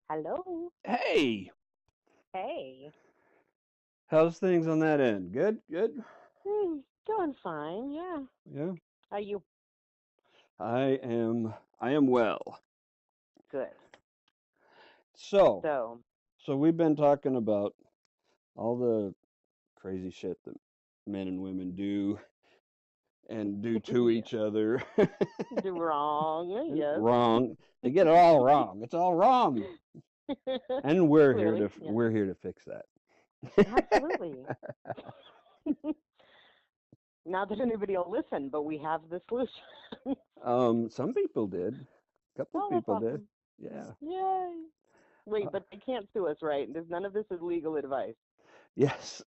Hello. Hey, Hey. how's things on that end? Good, good. Doing fine. Yeah. Yeah, Are you I am. I am well. good? So, So, so we've been talking about all the crazy shit that men and women do and do to yeah. each other. Do wrong. Yes. Wrong. They get it all wrong. It's all wrong. And Clearly. Yeah. we're here to fix that. Absolutely. Not that anybody will listen, but we have the solution. Some people did. A couple Oh, that's people did. awesome. Yeah. Yay. Wait, Uh, but they can't sue us, right? There's none of this is legal advice. yes.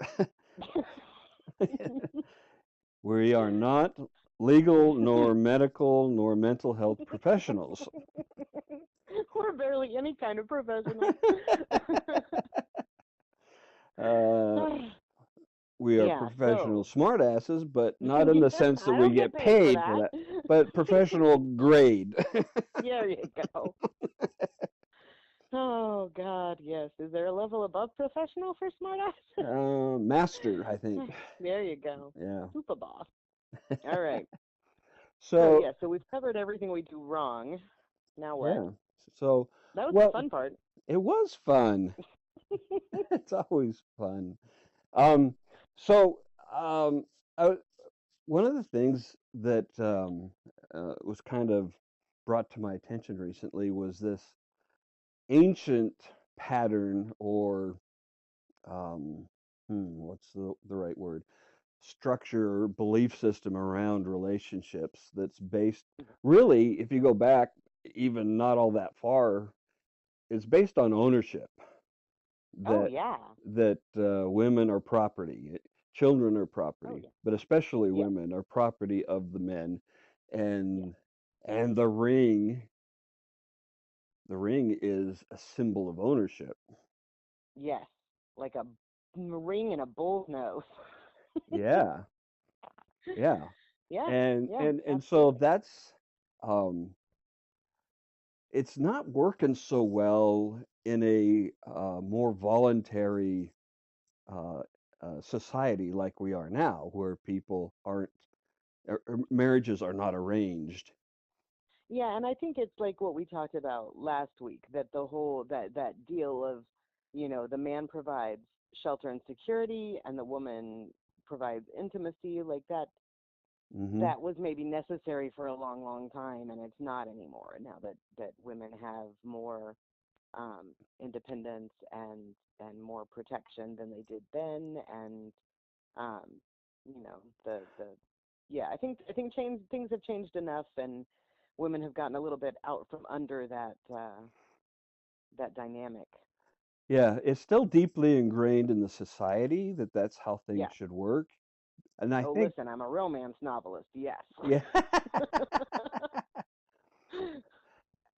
We are not legal nor medical nor mental health professionals. We're barely any kind of professional. uh, we are Yeah, professional so smartasses, but not in the yeah, sense that I we don't get get paid for paid for that. that, but professional grade. There you go. Oh God, yes. Is there a level above professional for smartass? Master, I think. There you go. Yeah. Super boss. All right. So So, yeah, so we've covered everything we do wrong. Now what? yeah. So, That was the well, fun part. it was fun. It's always fun. Um, so, um, I, one of the things that was kind of brought to my attention recently was this ancient pattern or um, what's the right word? Structure or belief system around relationships that's based really, if you go back even not all that far, it's based on ownership Oh that yeah. women are property, children are Oh property, yeah. but especially Yes. women are property of the men, Yes. and and the ring is a symbol of ownership. Yes. Like a ring in a bull's nose. Yeah, yeah, Yeah. Yeah. and so Absolutely. that's um, it's not working so well in a more voluntary uh, society like we are now, where people aren't marriages are not arranged. Yeah, and I think it's like what we talked about last week, that the whole that deal of, the man provides shelter and security and the woman provides intimacy, like Hmm. that was maybe necessary for a long, long time, and it's not anymore now that women have more independence and more protection than they did then, and um, the yeah, I think things have changed enough, and women have gotten a little bit out from under that dynamic. Yeah, it's still deeply ingrained in the society that that's how things Yeah. should work. And I Oh, think, listen, I'm a romance novelist. Yes. yeah,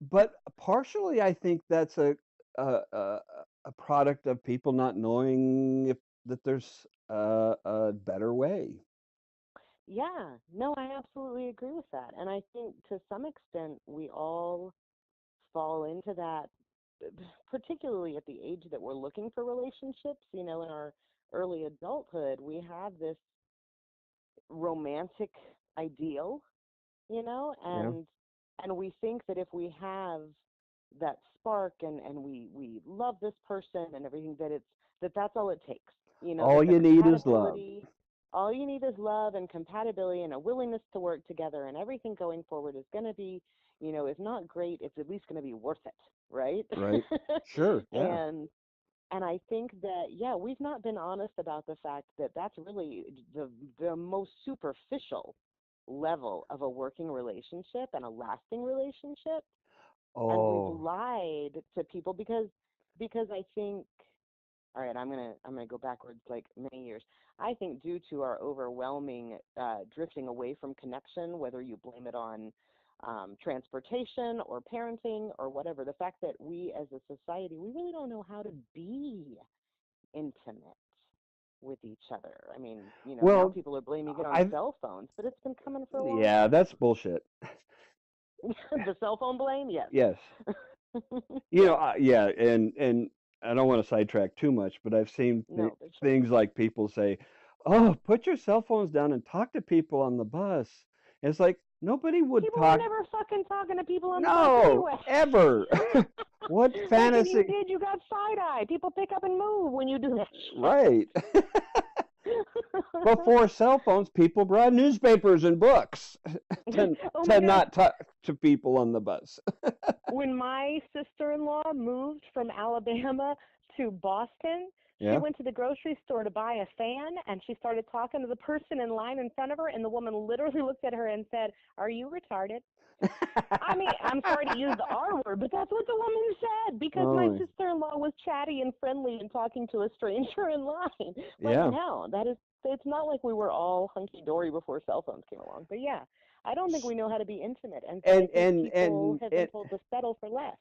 but partially I think that's a a, a product of people not knowing if that there's a better way. Yeah. No, I absolutely agree with that, and I think to some extent we all fall into that, particularly at the age that we're looking for relationships. In our early adulthood, we have this romantic ideal, Yeah. and we think that if we have that spark and we love this person and everything, that's all it takes. All That the you need is love. compatibility, all you need is love and compatibility and a willingness to work together, and everything going forward is going to be, if not great, it's at least going to be worth it, right? Right? Sure. Yeah. And I think that, yeah, we've not been honest about the fact that that's really the most superficial level of a working relationship and a lasting relationship. And we've Oh, lied to people because I think, all right, I'm gonna go backwards like many years. I think due to our overwhelming drifting away from connection, whether you blame it on transportation or parenting or whatever, the fact that we as a society, we really don't know how to be intimate with each other. I mean, now well, people are blaming it on I cell phones, but it's been coming for a long yeah, time. that's bullshit. The cell phone blame, yes. Yes. Yeah. Yeah, and I don't want to sidetrack too much, but I've seen No, but sure. things like people say, "Oh, put your cell phones down and talk to people on the bus." And it's like nobody would People were talk. never fucking talking to people on the bus No, anyway. ever. What Like if you fantasy? did, you got side eye. People pick up and move when you do that Right. shit. Before cell phones, people brought newspapers and books to Oh my God. not talk to people on the bus. When my sister-in-law moved from Alabama to Boston, she Yeah. went to the grocery store to buy a fan, and she started talking to the person in line in front of her, and the woman literally looked at her and said, "Are you retarded?" I mean, I'm sorry to use the R word, but that's what the woman said because Oh my my. sister-in-law was chatty and friendly and talking to a stranger in line. Like, Yeah. no, it's not like we were all hunky-dory before cell phones came along. But yeah, I don't think we know how to be intimate. And so I And think and people and have been and told to settle for less.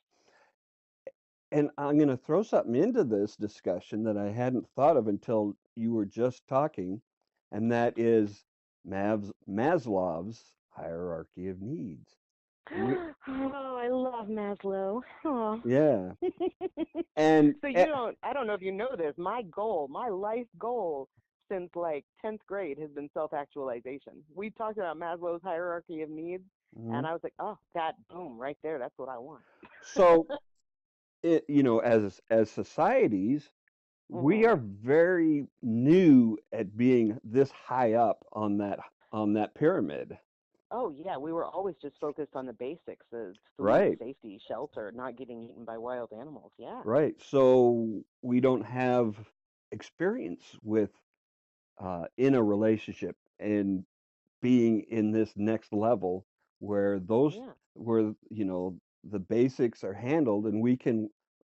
and I'm going to throw something into this discussion that I hadn't thought of until you were just talking, and that is Maslow's hierarchy of needs. We, Oh, I love Maslow. Oh. yeah, and So I don't know if you know this, my life goal since like 10th grade has been self-actualization. We talked about Maslow's hierarchy of needs, and mhm. I was like, oh, that, boom, right there, that's what I want. So as societies, we Mhm. are very new at being this high up on that pyramid. Oh, yeah, we were always just focused on the basics of food, Right, safety, shelter, not getting eaten by wild animals. Yeah. right. So we don't have experience with in a relationship and being in this next level where Yeah. the basics are handled and we can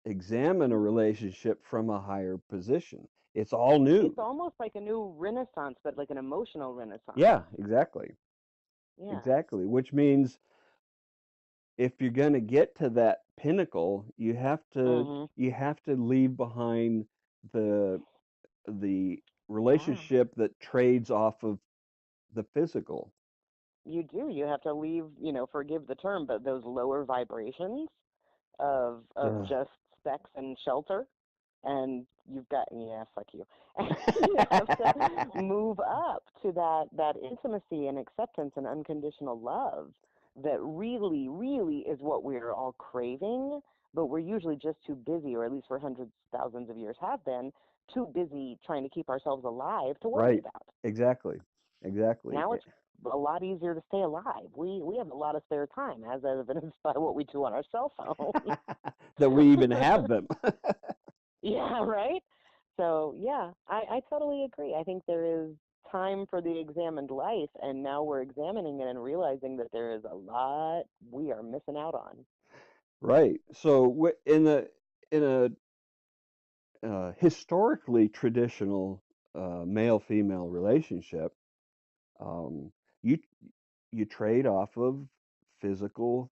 examine a Mhm. relationship from a higher position. It's all new. It's almost like a new renaissance, but like an emotional renaissance. Yeah, exactly. Yeah. Exactly. Which means if you're going to get to that pinnacle, Mhm. you have to leave behind the the Yeah. relationship that trades off of the physical. You do. You have to leave, forgive the term, but those lower vibrations of Ugh. just sex and shelter, and you've got, yeah, fuck you. You have to move up to that intimacy and acceptance and unconditional love that really, really is what we're all craving, but we're usually just too busy, or at least for hundreds, thousands of years have been, too busy trying to keep ourselves alive to worry Right. about. Exactly. Exactly. Now it's a lot easier to stay alive. We have a lot of spare time, as evidenced by what we do on our cell phone. That we even have them. Yeah, right? So, yeah, I totally agree. I think there is time for the examined life, and now we're examining it and realizing that there is a lot we are missing out on. Right. So in a historically traditional male female relationship, um, you you trade off of physical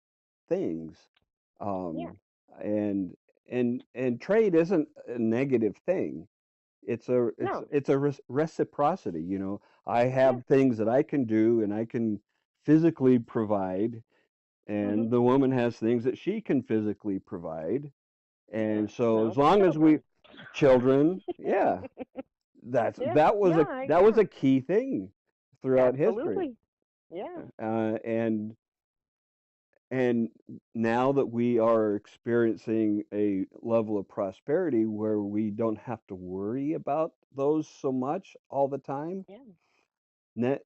things, Yeah, um, and and trade isn't a negative thing. no, It's a reciprocity. I yeah, have things that I can do and I can physically provide, hmm, and the woman has things that she can physically provide. yeah, And so as no, long as we children. children, yeah, Yeah, yeah, I, that was yeah, a key thing throughout history. absolutely. Yeah, Uh, and and now that we are experiencing a level of prosperity where we don't have to worry about those so much all the time, yeah,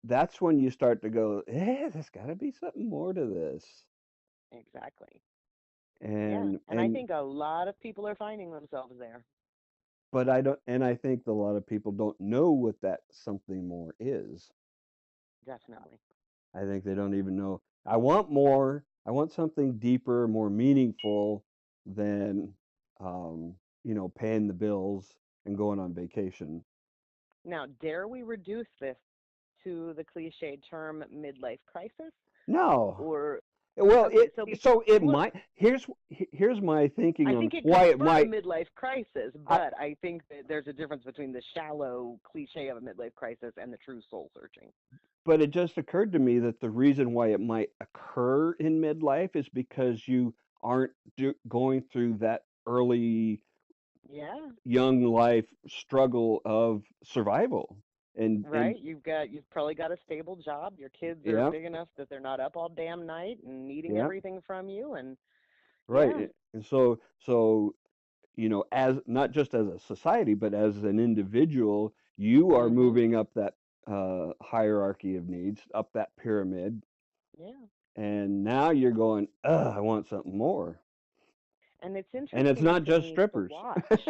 that's when you start to go, there's got to be something more to this. exactly. Yeah, And and I and think a lot of people are finding themselves there. but I don't, and I think a lot of people don't know what that something more is. Definitely. I think they don't even know. I want more. I want something deeper, more meaningful than, paying the bills and going on vacation. Now, dare we reduce this to the cliched term midlife crisis? No. Or, Well, okay, it well, might. Here's my thinking I on think it could why it spur a might. midlife crisis, I, but I think that there's a difference between the shallow cliche of a midlife crisis and the true soul searching. but it just occurred to me that the reason why it might occur in midlife is because you aren't going through that early Yeah, young life struggle of survival. And right. You've probably got a stable job. Your kids are yeah, big enough that they're not up all damn night and needing yeah, everything from you. And right. yeah, And so as not just as a society, but as an individual, you are mhm, moving up that hierarchy of needs, up that pyramid, yeah. and now you're going, ugh, I want something more. And it's And it's interesting not to just me to strippers. watch.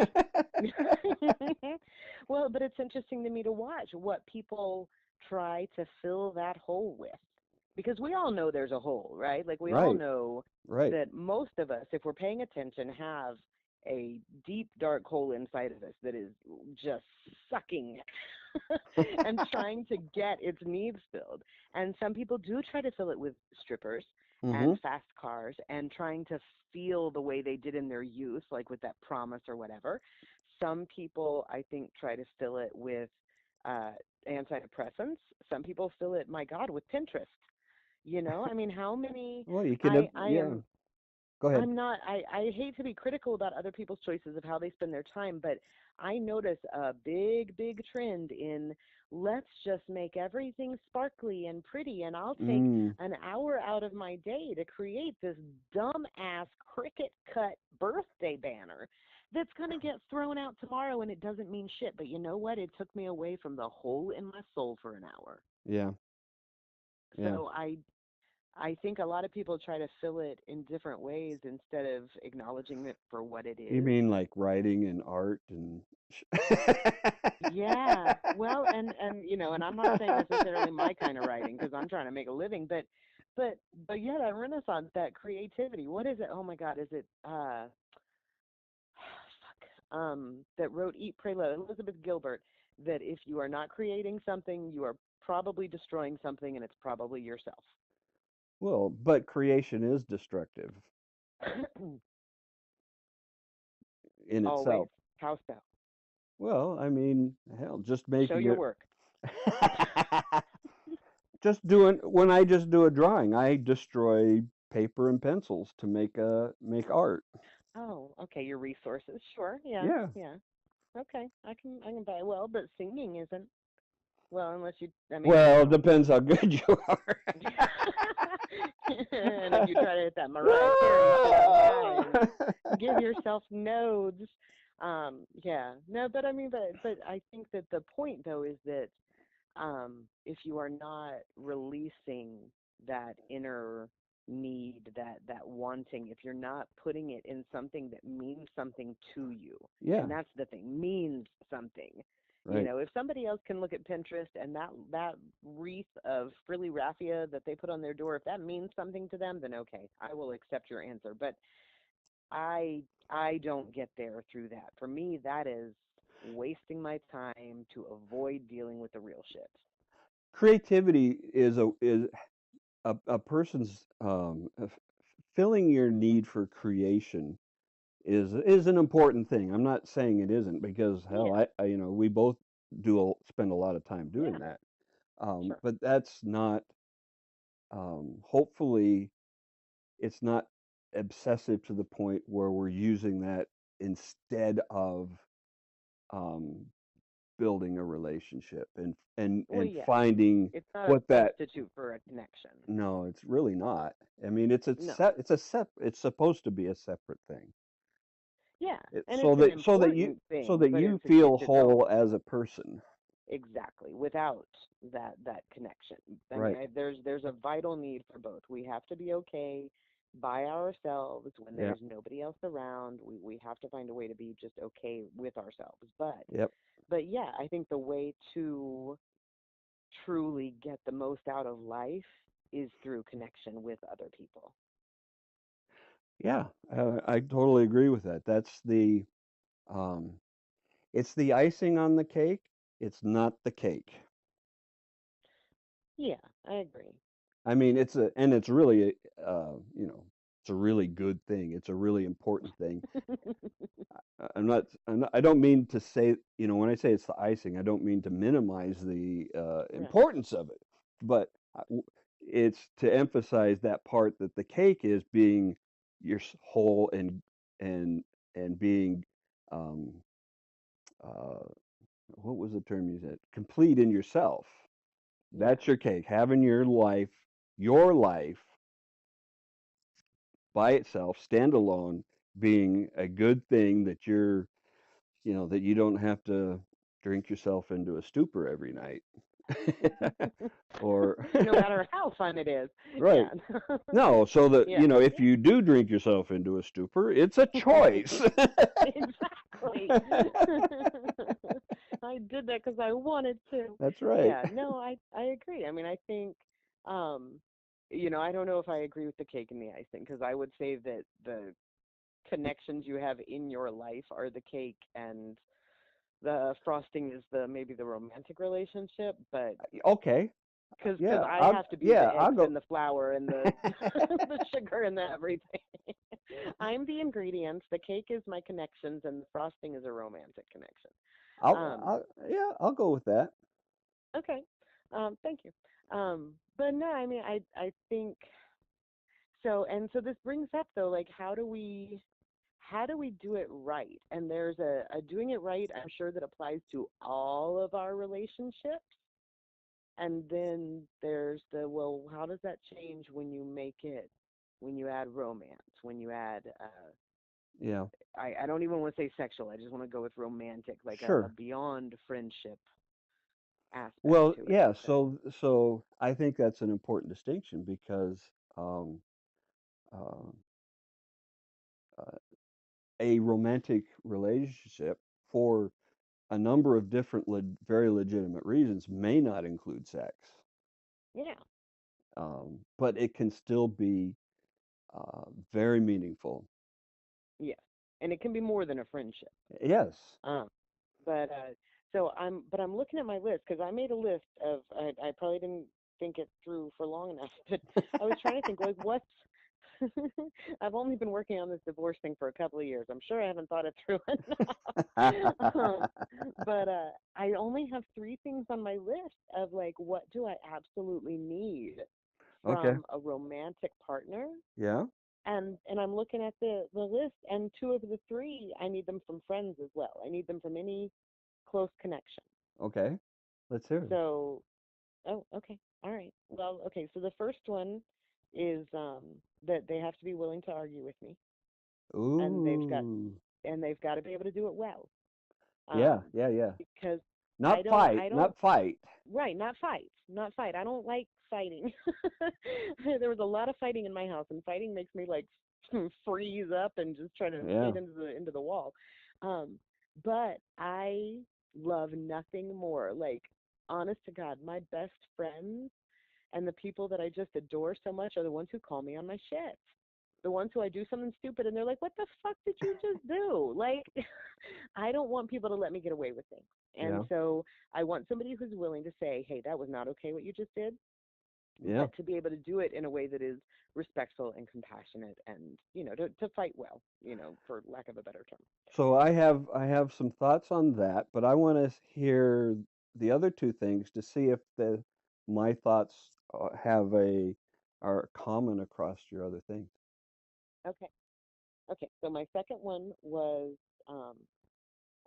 Well, but it's interesting to me to watch what people try to fill that hole with. Because we all know there's a hole, right? Like we all Right, know right. that most of us, if we're paying attention, have a deep, dark hole inside of us that is just sucking and trying to get its needs filled. And some people do try to fill it with strippers Hmm. and fast cars and trying to feel the way they did in their youth, like with that promise or whatever. Some people, I think, try to fill it with uh, antidepressants. Some people fill it, my God, with Pinterest. I mean, how many? Well, you could I have, I yeah. am Go ahead. I'm not, I hate to be critical about other people's choices of how they spend their time, but I notice a big, big trend in let's just make everything sparkly and pretty, and I'll take Mm, an hour out of my day to create this dumb-ass cricket cut birthday banner that's going to get thrown out tomorrow and it doesn't mean shit. But you know what? It took me away from the hole in my soul for an hour. yeah, yeah. So I think a lot of people try to fill it in different ways instead of acknowledging it for what it You is. mean like writing and art and Yeah. Well, and I'm not saying necessarily my kind of writing because I'm trying to make a living, but but yeah, that renaissance, that creativity. What is it? Oh my God, is it fuck, that wrote Eat Pray Love, Elizabeth Gilbert, that if you are not creating something, you are probably destroying something and it's probably yourself. well, but creation is destructive in Always. itself. How so? Well, I mean, hell, just Show making your it work. just doing when I just do a drawing, I destroy paper and pencils to make art. Oh, okay, your resources. Sure. Yeah, Yeah. yeah. Okay. I can buy well, but singing isn't. Well, unless you I mean, Well, it depends how good you are. and if you try to hit that Mariah Carey shit high and give yourself nodes. Yeah. No, but I mean but I think that the point though is that if you are not releasing that inner need, that wanting, if you're not putting it in something that means something to you, Yeah, and that's the thing, means something. right. If somebody else can look at Pinterest and that wreath of frilly raffia that they put on their door, if that means something to them, then okay, I will accept your answer. But I I don't get there through that. For me, that is wasting my time to avoid dealing with the real shit. Creativity is a person's filling your need for creation is an important thing. I'm not saying it isn't because hell, Yeah, I we both spend a lot of time yeah, doing that. sure. But that's not hopefully it's not obsessive to the point where we're using that instead of um, building a relationship Well, and yeah, finding it's not a what that substitute for a connection. no, it's really not. I mean, No. it's supposed to be a separate thing. Yeah, It, and it's an important so thing, that but you it's feel its own. whole as a person. Exactly. Without that connection. I mean, Right. there's a vital need for both. We have to be okay by ourselves when Yeah. there's nobody else around. We have to find a way to be just okay with ourselves. Yep. But yeah, I think the way to truly get the most out of life is through connection with other people. Yeah. I totally agree with that. That's um it's the icing on the cake. It's not the cake. Yeah, I agree. I mean, it's really it's a really good thing. It's a really important thing. I don't mean to say, when I say it's the icing, I don't mean to minimize the Right. importance of it, but it's to emphasize that part that the cake is being you're whole and and being um, uh, what was the term you said? Complete in yourself. Yeah. That's your cake. Having your life by itself, standalone, being a good thing that that you don't have to drink yourself into a stupor every night. Or No matter how fun it is. right. Yeah. No, so that, Yeah. if you do drink yourself into a stupor, it's a choice. Exactly. I did that because I wanted to. That's right. Yeah, no, I agree. I mean, I think, um, I don't know if I agree with the cake and the icing because I would say that the connections you have in your life are the cake and the frosting is the maybe the romantic relationship, but Okay. because Yeah, I have to be the I'll eggs go. and the flour and the the sugar and the everything. I'm the ingredients. The cake is my connections, and the frosting is a romantic connection. Um, I'll go with that. okay, thank you. But no, I mean, I think so. And so this brings up though, like, how do we do it right? And there's a doing it right. I'm sure that applies to all of our relationships. And then there's the, well, how does that change when you add romance, when you add, Yeah, I don't even want to say sexual, I just want to go with romantic, like a sure. beyond friendship aspect Well, to it. yeah, So, so I think that's an important distinction because um, uh, uh, a romantic relationship, for a number of different very legitimate reasons, may not include sex, yeah, but it can still be very meaningful. yes. And it can be more than a friendship. Yes. Um, but I'm looking at my list because I made a list of I probably didn't think it through for long enough, but I was trying to think like what's I've only been working on this divorce thing for a couple of years. I'm sure I haven't thought it through enough. But I only have three things on my list of like what do I absolutely need Okay. from a romantic partner, Yeah. and I'm looking at the list, and two of the three I need them from friends as well. I need them from any close connection. Okay. Let's hear it. So, oh, okay, all right. Well, okay. So the first one is that they have to be willing to argue with me, and Ooh. they've got to be able to do it well. Yeah, Um, yeah, yeah. because Not fight, I don't not fight. right, not fight, not fight. I don't like fighting. There was a lot of fighting in my house, and fighting makes me like freeze up and just try to Yeah. hit into the wall. Um, but I love nothing more. Like, honest to God, my best friends and the people that I just adore so much are the ones who call me on my shit. The ones who I do something stupid and they're like, "What the fuck did you just do?" Like, I don't want people to let me get away with things. And Yeah. so I want somebody who's willing to say, "Hey, that was not okay what you just did," Yeah. but to be able to do it in a way that is respectful and compassionate and, to fight well, for lack of a better term. So I have some thoughts on that, but I want to hear the other two things to see if the my thoughts have a are common across your other things. Okay. Okay. So my second one was, um,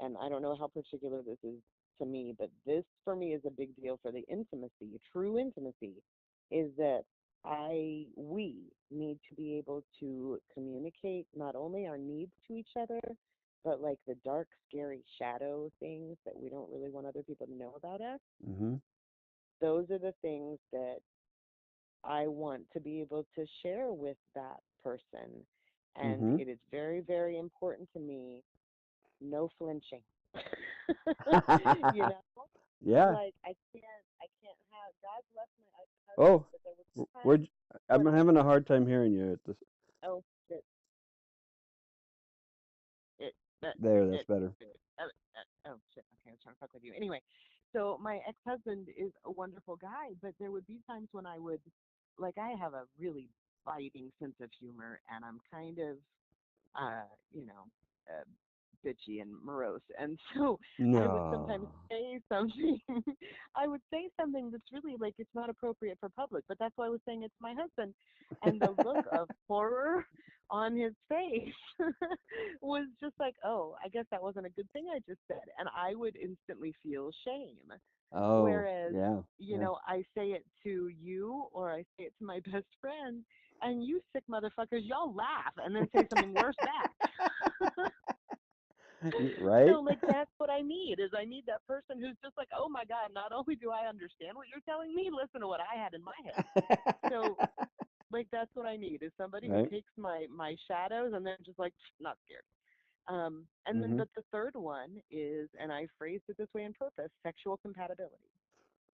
and I don't know how particular this is to me, but this for me is a big deal for the intimacy, true intimacy, is that we need to be able to communicate not only our needs to each other, but like the dark, scary shadow things that we don't really want other people to know about us. Mm-hmm. Those are the things that I want to be able to share with that person. And Mm-hmm. it is very, very important to me, no flinching. you know, Yeah. like I can't have, God bless my ex-husband, Oh, but there was times where'd I'm when having a hard time hearing you at this. oh shit, it that There, that's it, better. oh shit, okay, I was trying to fuck with you. Anyway, so my ex-husband is a wonderful guy, but there would be times when I would, like, I have a really biting sense of humor, and I'm kind of uh, you know, uh, bitchy and morose. And so I would sometimes No. say something, I would say something that's really like it's not appropriate for public, but that's why I was saying it's my husband. And the look of horror on his face was just like, oh, I guess that wasn't a good thing I just said. And I would instantly feel shame. Oh, Whereas, yeah, yeah. I say it to you or I say it to my best friend, and you sick motherfuckers, y'all laugh and then say something worse back. Right? So, like, that's what I need is I need that person who's just like, oh my God, not only do I understand what you're telling me, listen to what I had in my head. So, like, that's what I need is somebody who Right? takes my shadows and then just like, not scared. And then, Mm-hmm. but the third one is, and I phrased it this way on purpose, sexual compatibility.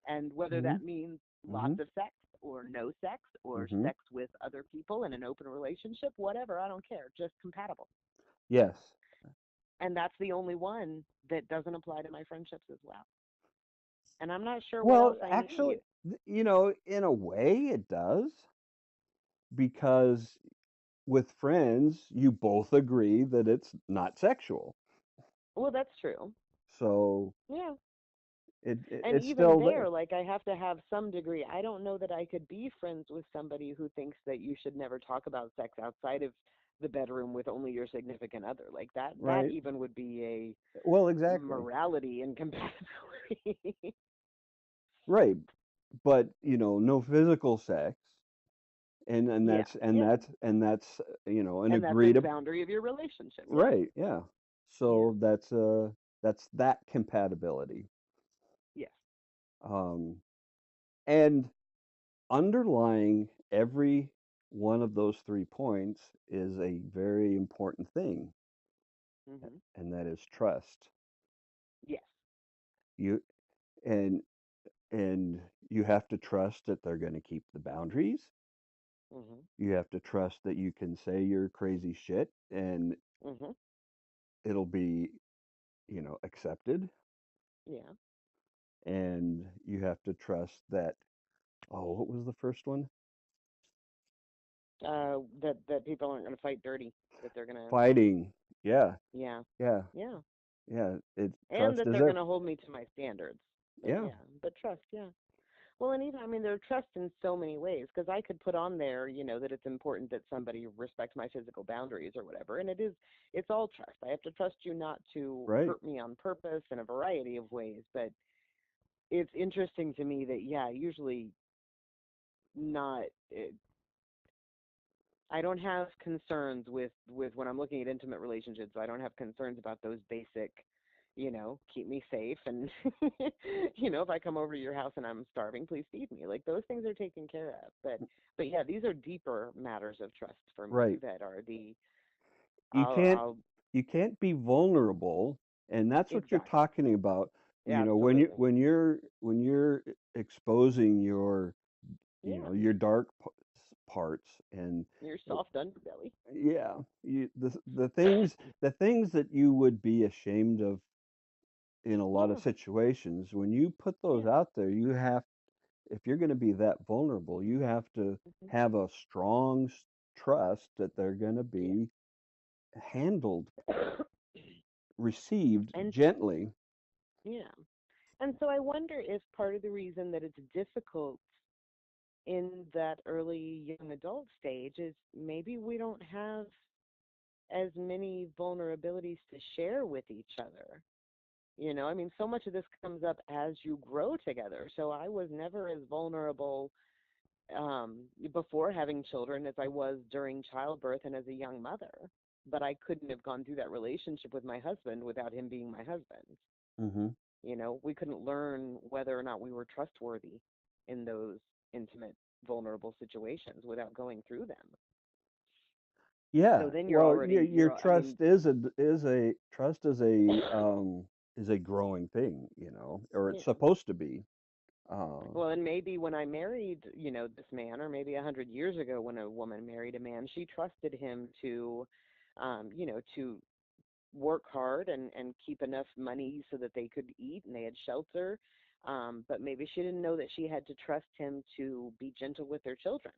And whether Mm-hmm. that means lots Mm-hmm. of sex or no sex or Mm-hmm. sex with other people in an open relationship, whatever, I don't care, just compatible. Yes. And that's the only one that doesn't apply to my friendships as well. And I'm not sure what Well, else I actually, need. in a way it does, because with friends, you both agree that it's not sexual. Well, that's true. So Yeah. And it's even still there, there. like, I have to have some degree. I don't know that I could be friends with somebody who thinks that you should never talk about sex outside of the bedroom with only your significant other. Like that Right? even would be a Well, exactly. morality incompatibility. Right. But, no physical sex, and Yeah, that's and yeah. that's and that's an And that's a agreed up. boundary of your relationship. Yeah. Right, yeah. Yeah. So that's that compatibility. Yes. Um and underlying every one of those 3 points is a very important thing, Mhm. and that is trust. Yes. You and and you have to trust that they're going to keep the boundaries. Mhm. You have to trust that you can say your crazy shit and Mhm. it'll be, accepted. Yeah. And you have to trust that, oh, what was the first one? That people aren't going to fight dirty. That they're going to. Fighting. Yeah, Yeah. yeah, Yeah. yeah. It And trust that is they're there. going to hold me to my standards. But Yeah, yeah. But trust. Yeah. Well, and even, I mean, there's trust in so many ways because I could put on there, that it's important that somebody respect my physical boundaries or whatever. And it's all trust. I have to trust you not to right. hurt me on purpose in a variety of ways. But it's interesting to me that, yeah, usually not, I don't have concerns with when I'm looking at intimate relationships. I don't have concerns about those basic, keep me safe and if I come over to your house and I'm starving, please feed me. Like those things are taken care of. But yeah, these are deeper matters of trust for me Right. that are the You can't I'll you can't be vulnerable, and that's what you're exactly. talking about. When you Absolutely. when you're exposing Yeah. your dark parts, and Your uh, soft underbelly. yeah, the things that you would be ashamed of in a lot of Yeah. situations, when you put those Yeah. out there, if you're going to be that vulnerable, you have to Hmm. have a strong trust that they're going to Yeah. be handled, received And gently. yeah. And so I wonder if part of the reason that it's difficult in that early young adult stage is maybe we don't have as many vulnerabilities to share with each other. I mean, so much of this comes up as you grow together. So I was never as vulnerable before having children as I was during childbirth and as a young mother. But I couldn't have gone through that relationship with my husband without him being my husband. Hmm. We couldn't learn whether or not we were trustworthy in those intimate, vulnerable situations without going through them. So Yeah. then Well, your I mean, trust is a growing thing, or it's yeah. supposed to be. Uh, Well, and maybe when I married, this man, or maybe 100 years ago when a woman married a man, she trusted him to work hard and keep enough money so that they could eat and they had shelter. But maybe she didn't know that she had to trust him to be gentle with their children.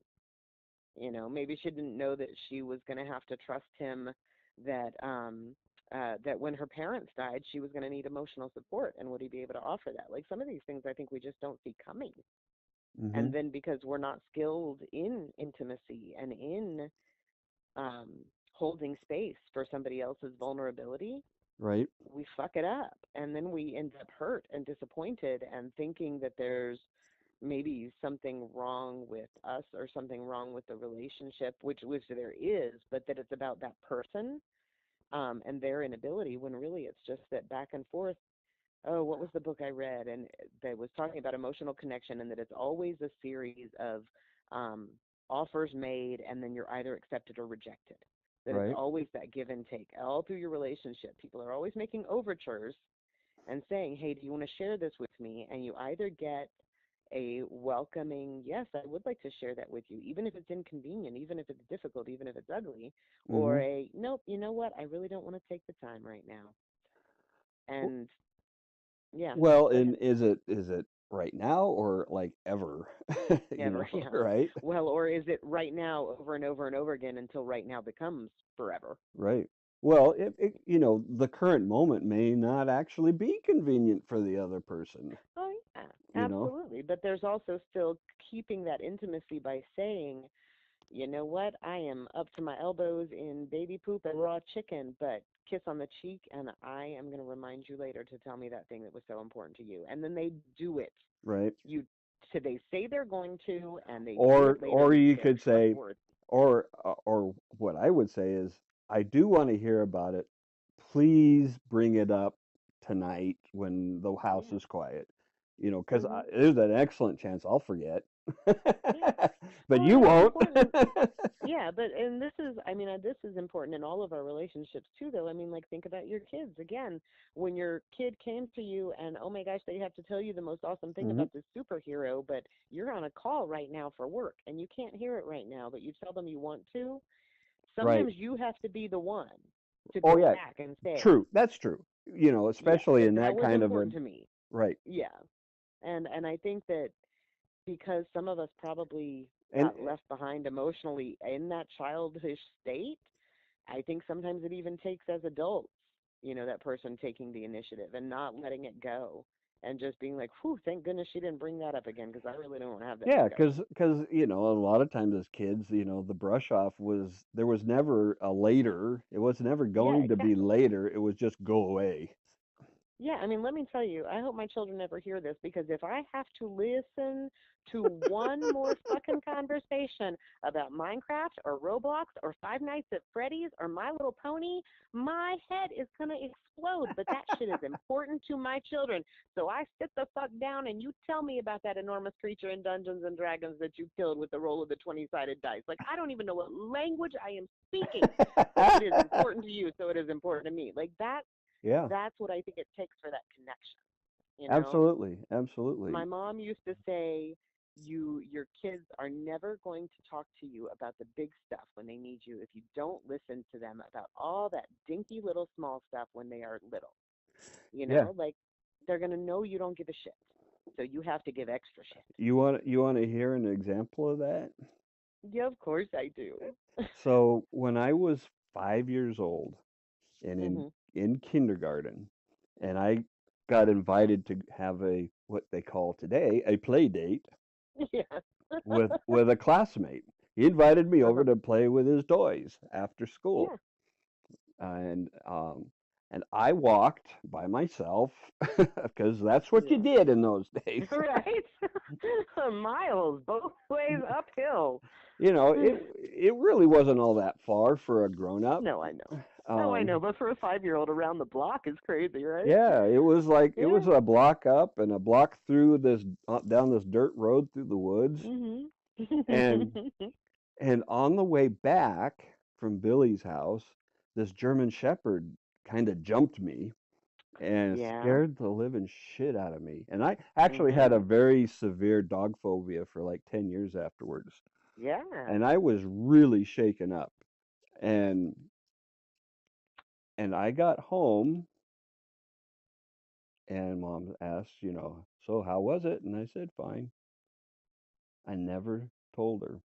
Maybe she didn't know that she was going to have to trust him that that when her parents died, she was going to need emotional support, and would he be able to offer that? Like some of these things, I think we just don't see coming. hmm And then because we're not skilled in intimacy and in um, holding space for somebody else's vulnerability, Right. we fuck it up. And then we end up hurt and disappointed and thinking that there's maybe something wrong with us or something wrong with the relationship, which there is, but that it's about that person and their inability when really it's just that back and forth. Oh, what was the book I read? And that was talking about emotional connection and that it's always a series of um, offers made and then you're either accepted or rejected. That it's Right. always that give and take all through your relationship. People are always making overtures and saying, hey, do you want to share this with me? And you either get a welcoming, yes, I would like to share that with you, even if it's inconvenient, even if it's difficult, even if it's ugly, or Mm-hmm. a, nope, you know what? I really don't want to take the time right now. And yeah, Well, go ahead. and is it right now or like ever? Ever, yeah. Right? Well, or is it right now over and over and over again until right now becomes forever? Right. Well, the current moment may not actually be convenient for the other person, Oh, yeah, you know? absolutely. But there's also still keeping that intimacy by saying, you know what? I am up to my elbows in baby poop and raw chicken, but kiss on the cheek, and I am going to remind you later to tell me that thing that was so important to you. And then they do it. Right? You, so they say they're going to, and they do Or it later or because you they're could say, trustworthy. or what I would say is, I do want to hear about it. Please bring it up tonight when the house Yeah. is quiet. Because Mhm. there's an excellent chance I'll forget, Yeah. but Well, you and it's won't. important. Yeah, but and this is, I mean, this is important in all of our relationships too, though. I mean, like think about your kids again. When your kid came to you and oh my gosh, they have to tell you the most awesome thing Hmm. about this superhero, but you're on a call right now for work and you can't hear it right now, but you tell them you want to. Right. Sometimes you have to be the one to Oh go yeah, back and say, true. That's true. yeah, Especially in that that was kind of a important to me. right. Yeah, and I think that because some of us probably And got left behind emotionally in that childish state, I think sometimes it even takes as adults, that person taking the initiative and not letting it go and just being like, whew, thank goodness she didn't bring that up again because I really don't have that yeah, discussion. because a lot of times as kids, the brush off was there was never a later. It was never Yeah, going to be exactly. later. It was just go away. Yeah, I mean, let me tell you, I hope my children never hear this because if I have to listen to one more fucking conversation about Minecraft or Roblox or Five Nights at Freddy's or My Little Pony, my head is going to explode. But that shit is important to my children. So I sit the fuck down and you tell me about that enormous creature in Dungeons and Dragons that you killed with the roll of the 20-sided dice. Like, I don't even know what language I am speaking, but it is important to you, so it is important to me. Like, Yeah, that's what I think it takes for that connection, you know? absolutely, absolutely. My mom used to say, your kids are never going to talk to you about the big stuff when they need you if you don't listen to them about all that dinky little small stuff when they are little. Yeah, Like they're going to know you don't give a shit. So you have to give extra shit. you want to hear an example of that? Yeah, of course I do. So when I was 5 years old and in Mhm. in kindergarten, and I got invited to have a what they call today a play date Yeah. with a classmate. He invited me over Uh-huh. to play with his toys after school, Yeah. and I walked by myself because that's what you Yeah. did in those days. Right? Miles both ways uphill. It really wasn't all that far for a grown up. No, I know. No, I Um, know. But for a 5-year-old around the block is crazy, right? yeah, it was Yeah. a block up and a block through this down this dirt road through the woods, Mhm. and on the way back from Billy's house, this German Shepherd kind of jumped me and Yeah. scared the living shit out of me. And I actually had a Mhm. very severe dog phobia for like 10 years afterwards. Yeah. And I was really shaken up. And I got home and mom asked, so how was it? And I said, fine. I never told her.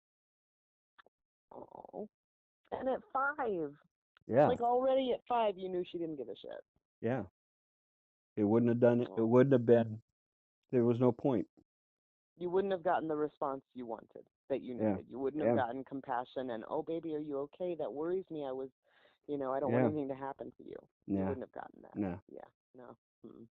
Oh. And at 5, Yeah, like already at 5, you knew she didn't give a shit. yeah. It wouldn't have done it. It Oh. wouldn't have been, there was no point. you wouldn't have gotten the response you wanted, that you Yeah. needed. You wouldn't have Yeah. gotten compassion and, oh, baby, are you okay? That worries me. I don't want Yeah. anything to happen to you. You Yeah. wouldn't have gotten that. No. Yeah, no. Mm-mm.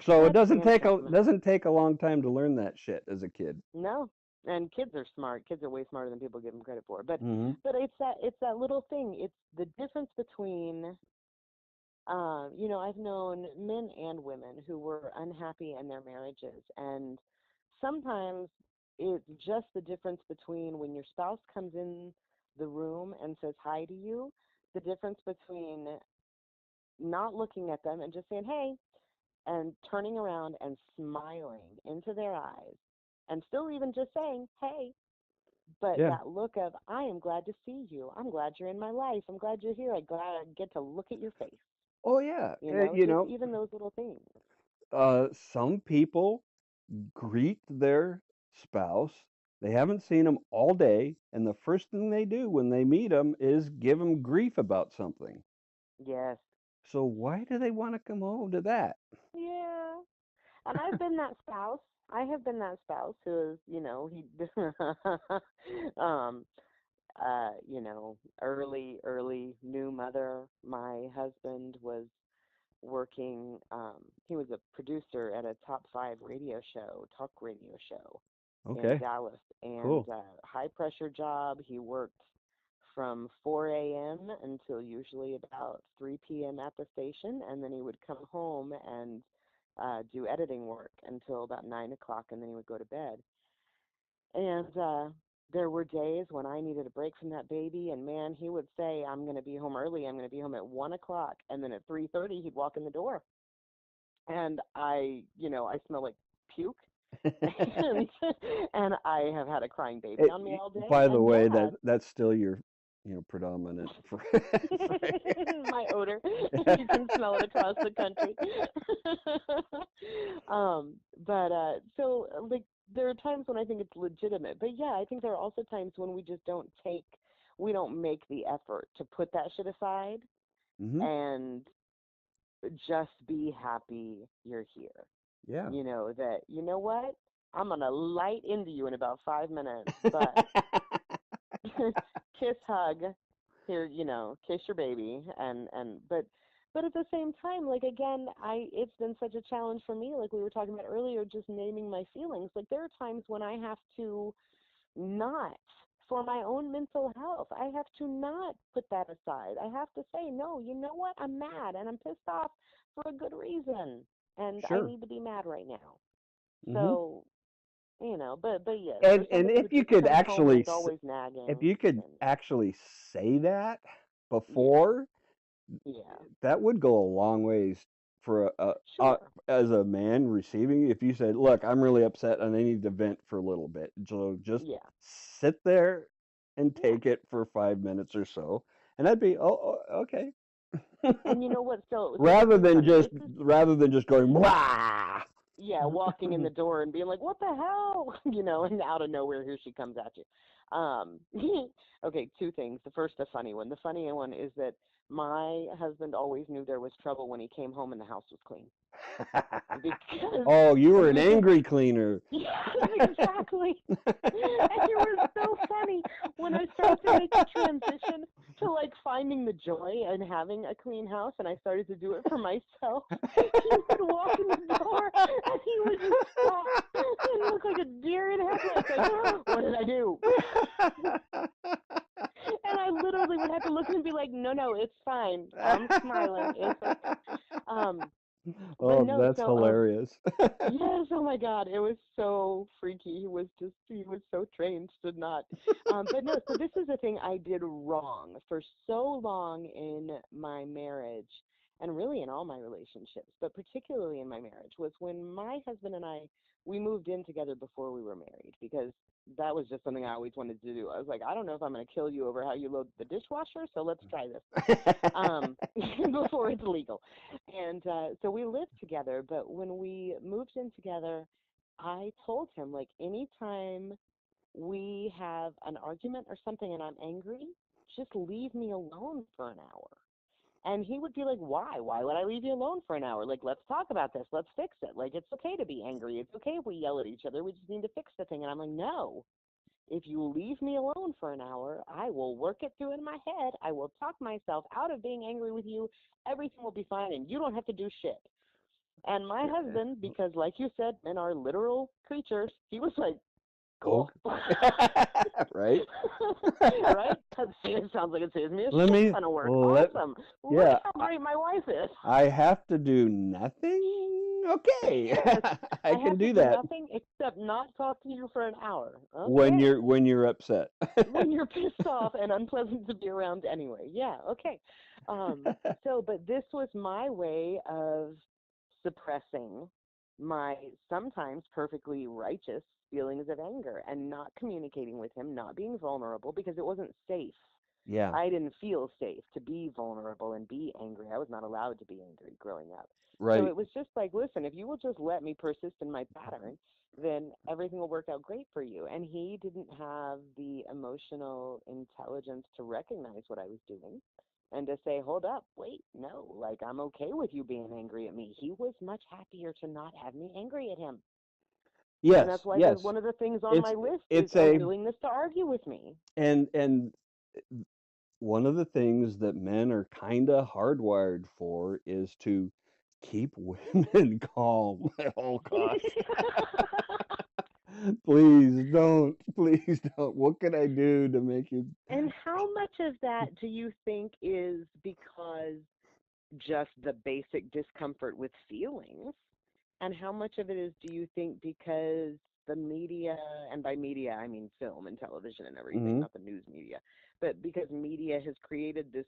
So it That's doesn't take a fantastic. doesn't take a long time to learn that shit as a kid. No, and kids are smart. Kids are way smarter than people give them credit for. But Hmm. but it's that little thing. It's the difference between I've known men and women who were unhappy in their marriages, and sometimes it's just the difference between when your spouse comes in the room and says hi to you, the difference between not looking at them and just saying hey, and turning around and smiling into their eyes, and still even just saying hey, but Yeah. that look of I am glad to see you, I'm glad you're in my life, I'm glad you're here, I'm glad I get to look at your face. Oh yeah. You Just know, even those little things. some people greet their spouse. They haven't seen them all day, and the first thing they do when they meet them is give them grief about something. Yes. So why do they want to come home to that? Yeah. And I've been that spouse. I have been that spouse who is, he um early new mother. My husband was working, he was a producer at a top 5 talk radio show in Okay, Dallas, and cool. high pressure job. He worked from 4 a.m. until usually about 3 p.m. at the station, and then he would come home and do editing work until about 9 o'clock, and then he would go to bed. And there were days when I needed a break from that baby, and man, he would say, "I'm going to be home early. I'm going to be home at 1 o'clock," and then at 3:30 he'd walk in the door, and I smell like puke, and and I have had a crying baby on me all day, By the and way, yeah, that's still your, predominant for. my odor. You can smell it across the country. But so like there are times when I think it's legitimate, but yeah, I think there are also times when we don't make the effort to put that shit aside Hmm. and just be happy you're here. Yeah. That, what? I'm going to light into you in about 5 minutes, but kiss, hug, here, kiss your baby, but at the same time, like again, it's been such a challenge for me, like we were talking about earlier, just naming my feelings. Like there are times when I have to not, for my own mental health, I have to not put that aside. I have to say, no, you know what? I'm mad and I'm pissed off for a good reason, and I Sure. need to be mad right now. Hmm. So, but yes, for And somebody who if you just could comes home and actually is always nagging, then say that yeah, before, yeah, that would go a long ways for sure, as a man receiving. If you said, "Look, I'm really upset and I need to vent for a little bit," so just yeah, sit there and yeah. take it for 5 minutes or so, and I'd be, okay, And you know what? So this is funny. This is rather than just going blah. yeah, walking in the door and being like, "What the hell?" And out of nowhere, here she comes at you. Um, okay, two things. The first, a funny one. The funny one is that my husband always knew there was trouble when he came home and the house was clean because Oh, you were an because angry cleaner. yes, exactly. And it was so funny when I started to make the transition to like finding the joy in having a clean house, and I started to do it for myself. He would walk in the door and he would just stop and look like a deer in headlights, like, oh, what did I do? And I literally would have to look at him and be like, no, no, it's fine. I'm smiling. It's okay. Um, but Oh, no, that's so hilarious. yes, oh my God, it was so freaky. He was so trained to not. But no, so this is the thing I did wrong for so long in my marriage, and really in all my relationships, but particularly in my marriage, was when my husband and we moved in together before we were married, because that was just something I always wanted to do. I was like, I don't know if I'm going to kill you over how you load the dishwasher, so let's try this um, before it's legal. And so we lived together, but when we moved in together, I told him, like, anytime we have an argument or something and I'm angry, just leave me alone for an hour. And he would be like, why? Why would I leave you alone for an hour? Like, let's talk about this. Let's fix it. Like, it's okay to be angry. It's okay if we yell at each other. We just need to fix the thing. And I'm like, no. If you leave me alone for an hour, I will work it through in my head. I will talk myself out of being angry with you. Everything will be fine, and you don't have to do shit. And my husband, because like you said, men are literal creatures, he was like, Oh, cool. right. Right? Because it sounds like it saves me a Let shit me ton of work. let Awesome. Look yeah. how great my wife is. I have to do nothing. Okay, Yes. I I can have to do do that nothing except not talk to you for an hour. when Okay. you're upset. When you're pissed off and unpleasant to be around anyway. Yeah, okay. But this was my way of suppressing my sometimes perfectly righteous feelings of anger and not communicating with him, not being vulnerable because it wasn't safe. Yeah, I didn't feel safe to be vulnerable and be angry. I was not allowed to be angry growing up. So right. it was just like, listen, if you will just let me persist in my pattern, then everything will work out great for you. And he didn't have the emotional intelligence to recognize what I was doing and to say, hold up, wait, no, like I'm okay with you being angry at me. He was much happier to not have me angry at him. And Yes, that's why there's yes. one of the things on It's my list is it's a a willingness to argue with me. and one of the things that men are kind of hardwired for is to keep women calm at all costs. Please don't. What can I do to make you? And how much of that do you think is because just the basic discomfort with feelings? And how much of it is, do you think, because the media, and by media I mean film and television and everything, Hmm. not the news media, but because media has created this,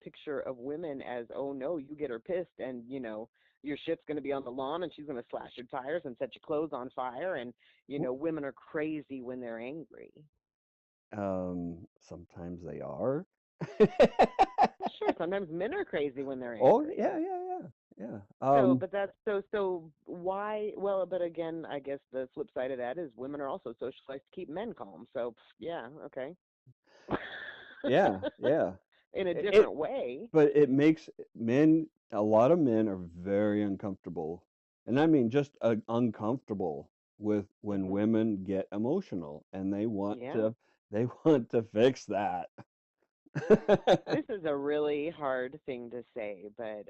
picture of women as, oh no, you get her pissed and, your shit's going to be on the lawn and she's going to slash your tires and set your clothes on fire. And, women are crazy when they're angry. Sometimes they are. Well, sure, sometimes men are crazy when they're Oh angry. yeah, yeah, yeah, yeah. So, but that's so why? Well, but again, I guess the flip side of that is women are also socialized to keep men calm. So, yeah, okay. Yeah, yeah. In a It different way. but it makes men, a lot of men are very uncomfortable, and I mean just uncomfortable with when Hmm. women get emotional, and Yeah. they want to fix that. This is a really hard thing to say, but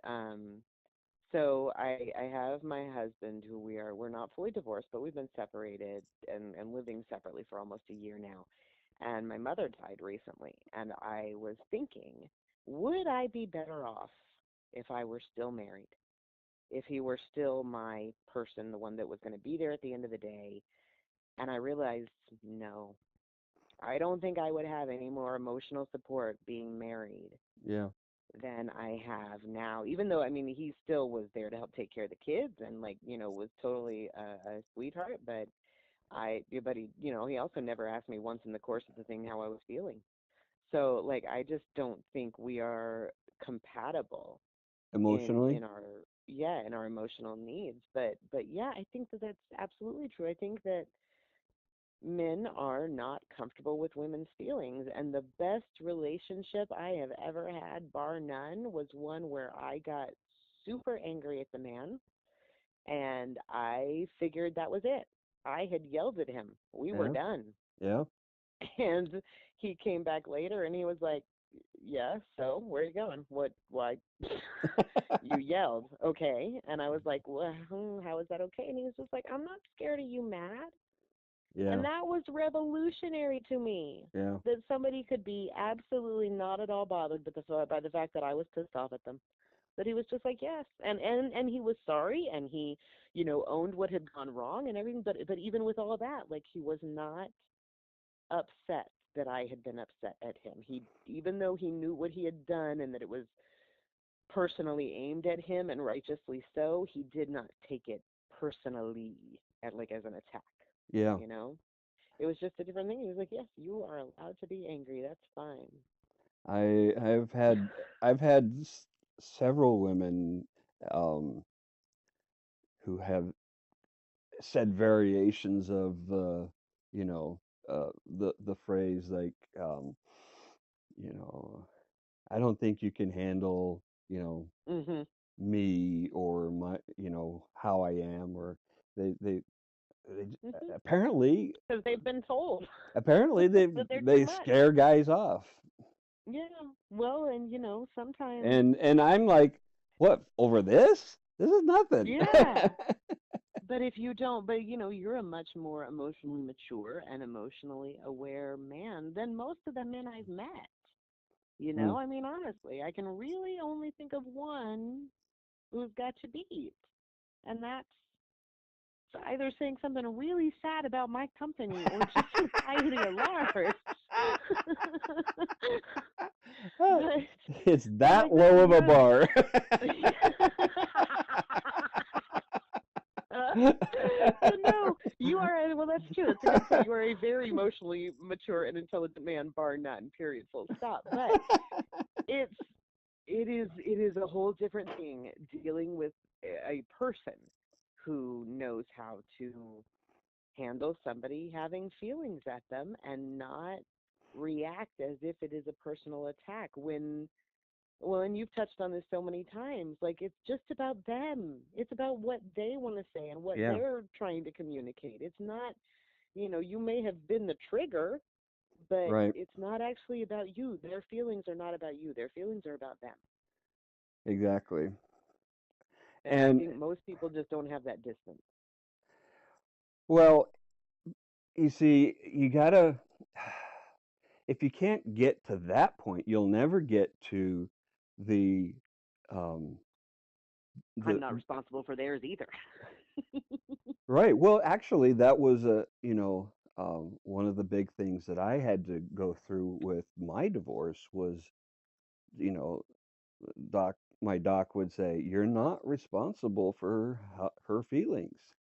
so I have my husband who we're not fully divorced, but we've been separated and living separately for almost a year now. And my mother died recently, and I was thinking, would I be better off if I were still married? If he were still my person, the one that was going to be there at the end of the day? And I realized, no, I don't think I would have any more emotional support being married Yeah. than I have now. Even though, I mean, he still was there to help take care of the kids and, like, was totally a sweetheart. But he also never asked me once in the course of the thing how I was feeling. So, like, I just don't think we are compatible Emotionally? in our emotional needs. But yeah, I think that that's absolutely true. I think that men are not comfortable with women's feelings. And the best relationship I have ever had, bar none, was one where I got super angry at the man and I figured that was it. I had yelled at him. We were Yeah. done. Yeah. And he came back later and he was like, yeah, so where are you going? What, why? You yelled. Okay. And I was like, well, how is that okay? And he was just like, I'm not scared of you, mad. And Yeah. that was revolutionary to me, Yeah. that somebody could be absolutely not at all bothered by the fact that I was pissed off at them. That he was just like, yes, and he was sorry, and he, owned what had gone wrong and everything. But even with all of that, like, he was not upset that I had been upset at him. He, even though he knew what he had done and that it was personally aimed at him and righteously so, he did not take it personally at like as an attack. Yeah. You know, it was just a different thing. He was like, yes, you are allowed to be angry. That's fine. I've had several women um who have said variations of you know the phrase like you know I don't think you can handle you know, Mhm. me or my, how I am, or they Mhm. apparently Because they've been told apparently that they're too they much. scare guys off. Yeah. Well, and sometimes, And I'm like, what, over this? This is nothing. yeah. But if you don't, but you're a much more emotionally mature and emotionally aware man than most of the men I've met. Mm, I mean, honestly, I can really only think of one who's got you beat. And that's either saying something really sad about my company or just slightly alarmed. but it's but that like, no, low of a you're bar. but no, you are. Well, that's true. That's a good point. You are a very emotionally mature and intelligent man, bar none. Period. Full stop. But it's it is a whole different thing dealing with a person who knows how to handle somebody having feelings at them and not react as if it is a personal attack when well, and you've touched on this so many times. Like, it's just about them. It's about what they want to say and what Yeah, they're trying to communicate. It's not, you may have been the trigger, but right, it's not actually about you. Their feelings are not about you. Their feelings are about them. exactly. And I And think most people just don't have that distance. well, you see, you gotta, if you can't get to that point, you'll never get to the, um, I'm the not responsible for theirs either. right. Well, actually, that was one of the big things that I had to go through with my divorce was, you know, doc, my doc would say, "You're not responsible for her feelings,"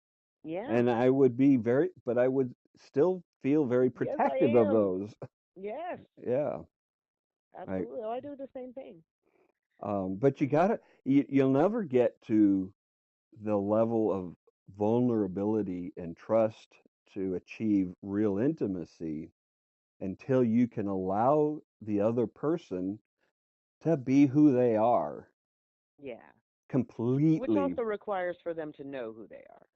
Yeah. and I would be but I would still feel very Yes, I protective of am. those. Yes, Yeah. I, absolutely. Oh, I do the same thing. but You know? you'll never get to the level of vulnerability and trust to achieve real intimacy until you can allow the other person to be who they are Yeah. Which completely, also requires for them to know who they are.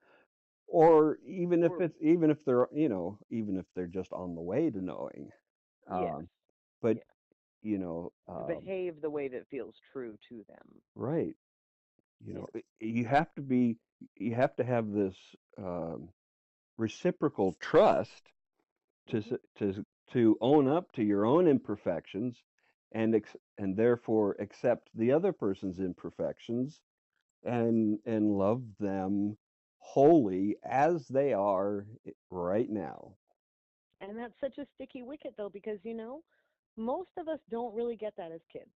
or Or even if they're, even if they're just on the way to knowing, yes, but yes. you know To um, behave the way that feels true to them. right, Yeah. you have to have this um, reciprocal trust to Mhm. to own up to your own imperfections and and therefore accept the other person's imperfections and love them wholly as they are right now. And that's such a sticky wicket though, because most of us don't really get that as kids.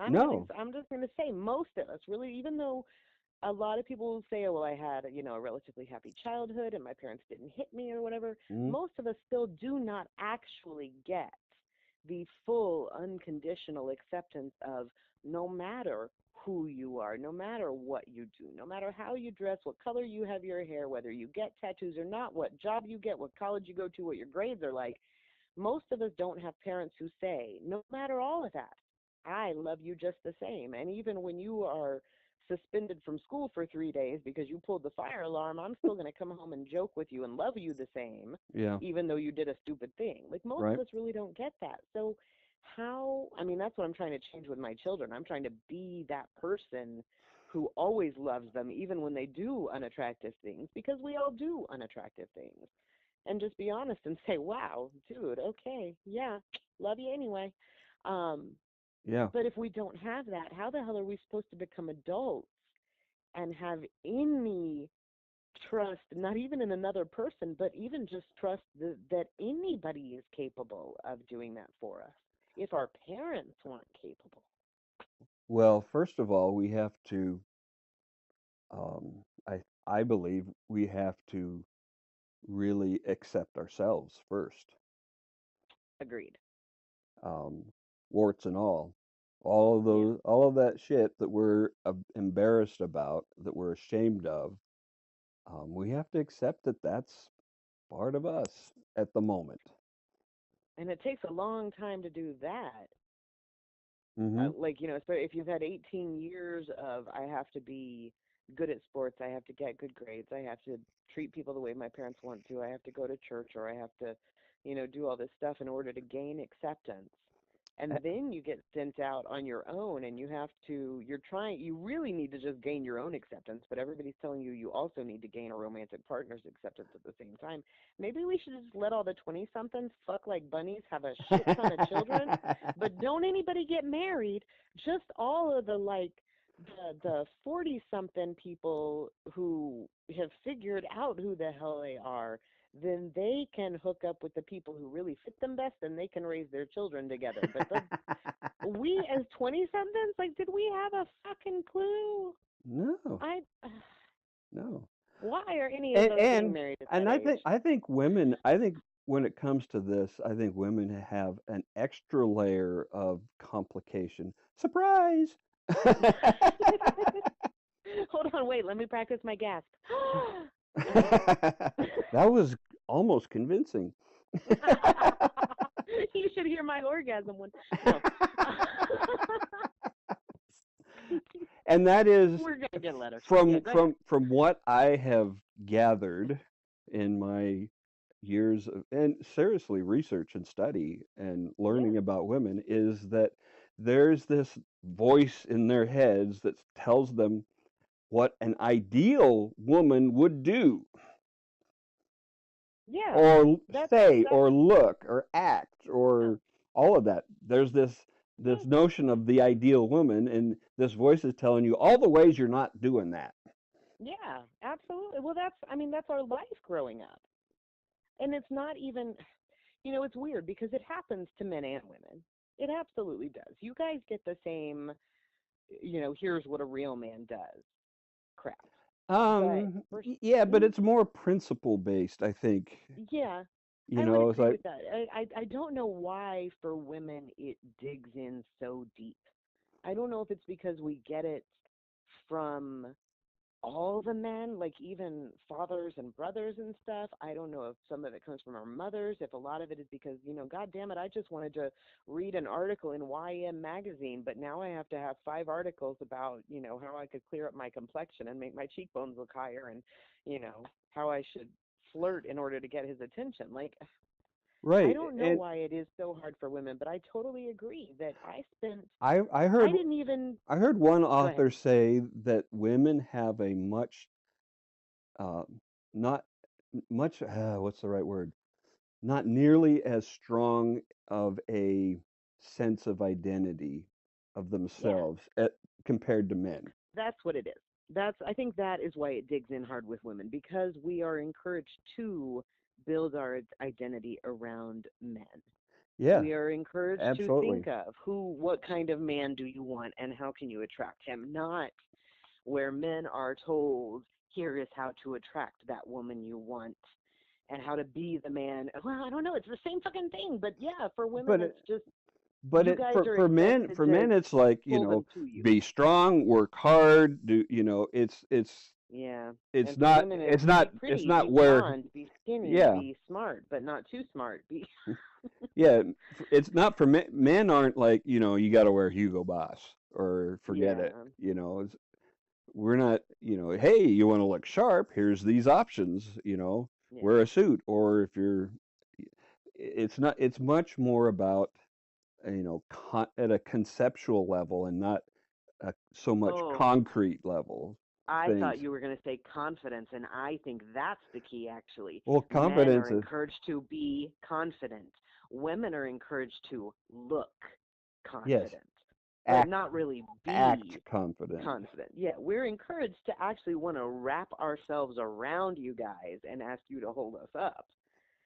No. I'm just gonna say most of us really, even though a lot of people will say, oh, well, I had, a relatively happy childhood and my parents didn't hit me or whatever. Mm, Most of us still do not actually get the full unconditional acceptance of no matter who you are, no matter what you do, no matter how you dress, what color you have your hair, whether you get tattoos or not, what job you get, what college you go to, what your grades are like. Most of us don't have parents who say, no matter all of that, I love you just the same. And even when you are suspended from school for 3 days because you pulled the fire alarm, I'm still going to come home and joke with you and love you the same, yeah, even though you did a stupid thing. Like, most of right. us really don't get that. So, I mean, that's what I'm trying to change with my children. I'm trying to be that person who always loves them, even when they do unattractive things, because we all do unattractive things, and just be honest and say, wow, dude, okay, yeah, love you anyway. Um, Yeah. but if we don't have that, how the hell are we supposed to become adults and have any trust, not even in another person, but even just trust that anybody is capable of doing that for us if our parents weren't capable? Well, first of all, we have to I believe we have to really accept ourselves first, Agreed. um, warts and all. Yeah. All of that shit that we're embarrassed about, that we're ashamed of, we have to accept that that's part of us at the moment. And it takes a long time to do that. Mm-hmm. Like, so if you've had 18 years of I have to be good at sports, I have to get good grades, I have to treat people the way my parents want to, I have to go to church, or I have to, do all this stuff in order to gain acceptance. And then you get sent out on your own and you really need to just gain your own acceptance, but everybody's telling you you also need to gain a romantic partner's acceptance at the same time. Maybe we should just let all the 20 somethings fuck like bunnies, have a shit ton of children, but don't anybody get married. Just all of the the 40 something people who have figured out who the hell they are, then they can hook up with the people who really fit them best and they can raise their children together. But we as 20 somethings, like, did we have a fucking clue? No, I no. Why are any of And us getting and married at and that age? I think women, I think when it comes to this, I think women have an extra layer of complication. Surprise. Hold on, wait, let me practice my gasp. That was almost convincing. You should hear my orgasm one. No. And that is We're gonna get letters. Yeah, from go ahead. what I have gathered in my years of, and seriously, research and study and Yeah. learning about women, is that there's this voice in their heads that tells them what an ideal woman would do, Yeah. or That's say, that's or look, or act, yeah. or all of that. There's Yeah. this notion of the ideal woman, and this voice is telling you all the ways you're not doing that. Yeah, absolutely. Well, that's our life growing up. And it's not even, it's weird because it happens to men and women. It absolutely does. You guys get the same, here's what a real man does crap. But Yeah, but mm, it's more principle based, I think. yeah, You I would know, it's agree like, with that. I don't know why for women it digs in so deep. I don't know if it's because we get it from all the men, like even fathers and brothers and stuff. I don't know if some of it comes from our mothers, if a lot of it is because, God damn it, I just wanted to read an article in YM magazine, but now I have to have 5 articles about, how I could clear up my complexion and make my cheekbones look higher and, how I should flirt in order to get his attention. Like, I right. don't know And why it is so hard for women, but I totally agree that I heard I didn't even, one go ahead. author say that women have a much uh, not much what's the right word? Not nearly as strong of a sense of identity of Yeah. themselves compared to men. That's what it is. I think that is why it digs in hard with women because we are encouraged to build our identity around men. Yeah, We are encouraged to absolutely. think of what kind of man do you want and how can you attract him, not where men are told, here is how to attract that woman you want and how to be the man. Well, I don't know. It's the same fucking thing. But yeah, for women, But it's just, you it guys are for expected to men it's like, pull them to you. be strong, work hard, do, Yeah. it's And for not women, it's be it's pretty, be not where, blonde, be skinny, yeah. be smart, but not too smart. Be Yeah, it's not for men. Men aren't like, you got to wear Hugo Boss or forget it. yeah, We're not, hey, you want to look sharp? Here's these options. yeah. Wear a suit, or if you're, it's not. It's much more about, at a conceptual level and not so much Oh, concrete level I thought things. you were going to say confidence, and I think that's the key, actually. Well, Men confidence are is, encouraged to be confident. Women are encouraged to look yes, confident, but act not really act be confident. confident. Yeah, we're encouraged to actually want to wrap ourselves around you guys and ask you to hold us up.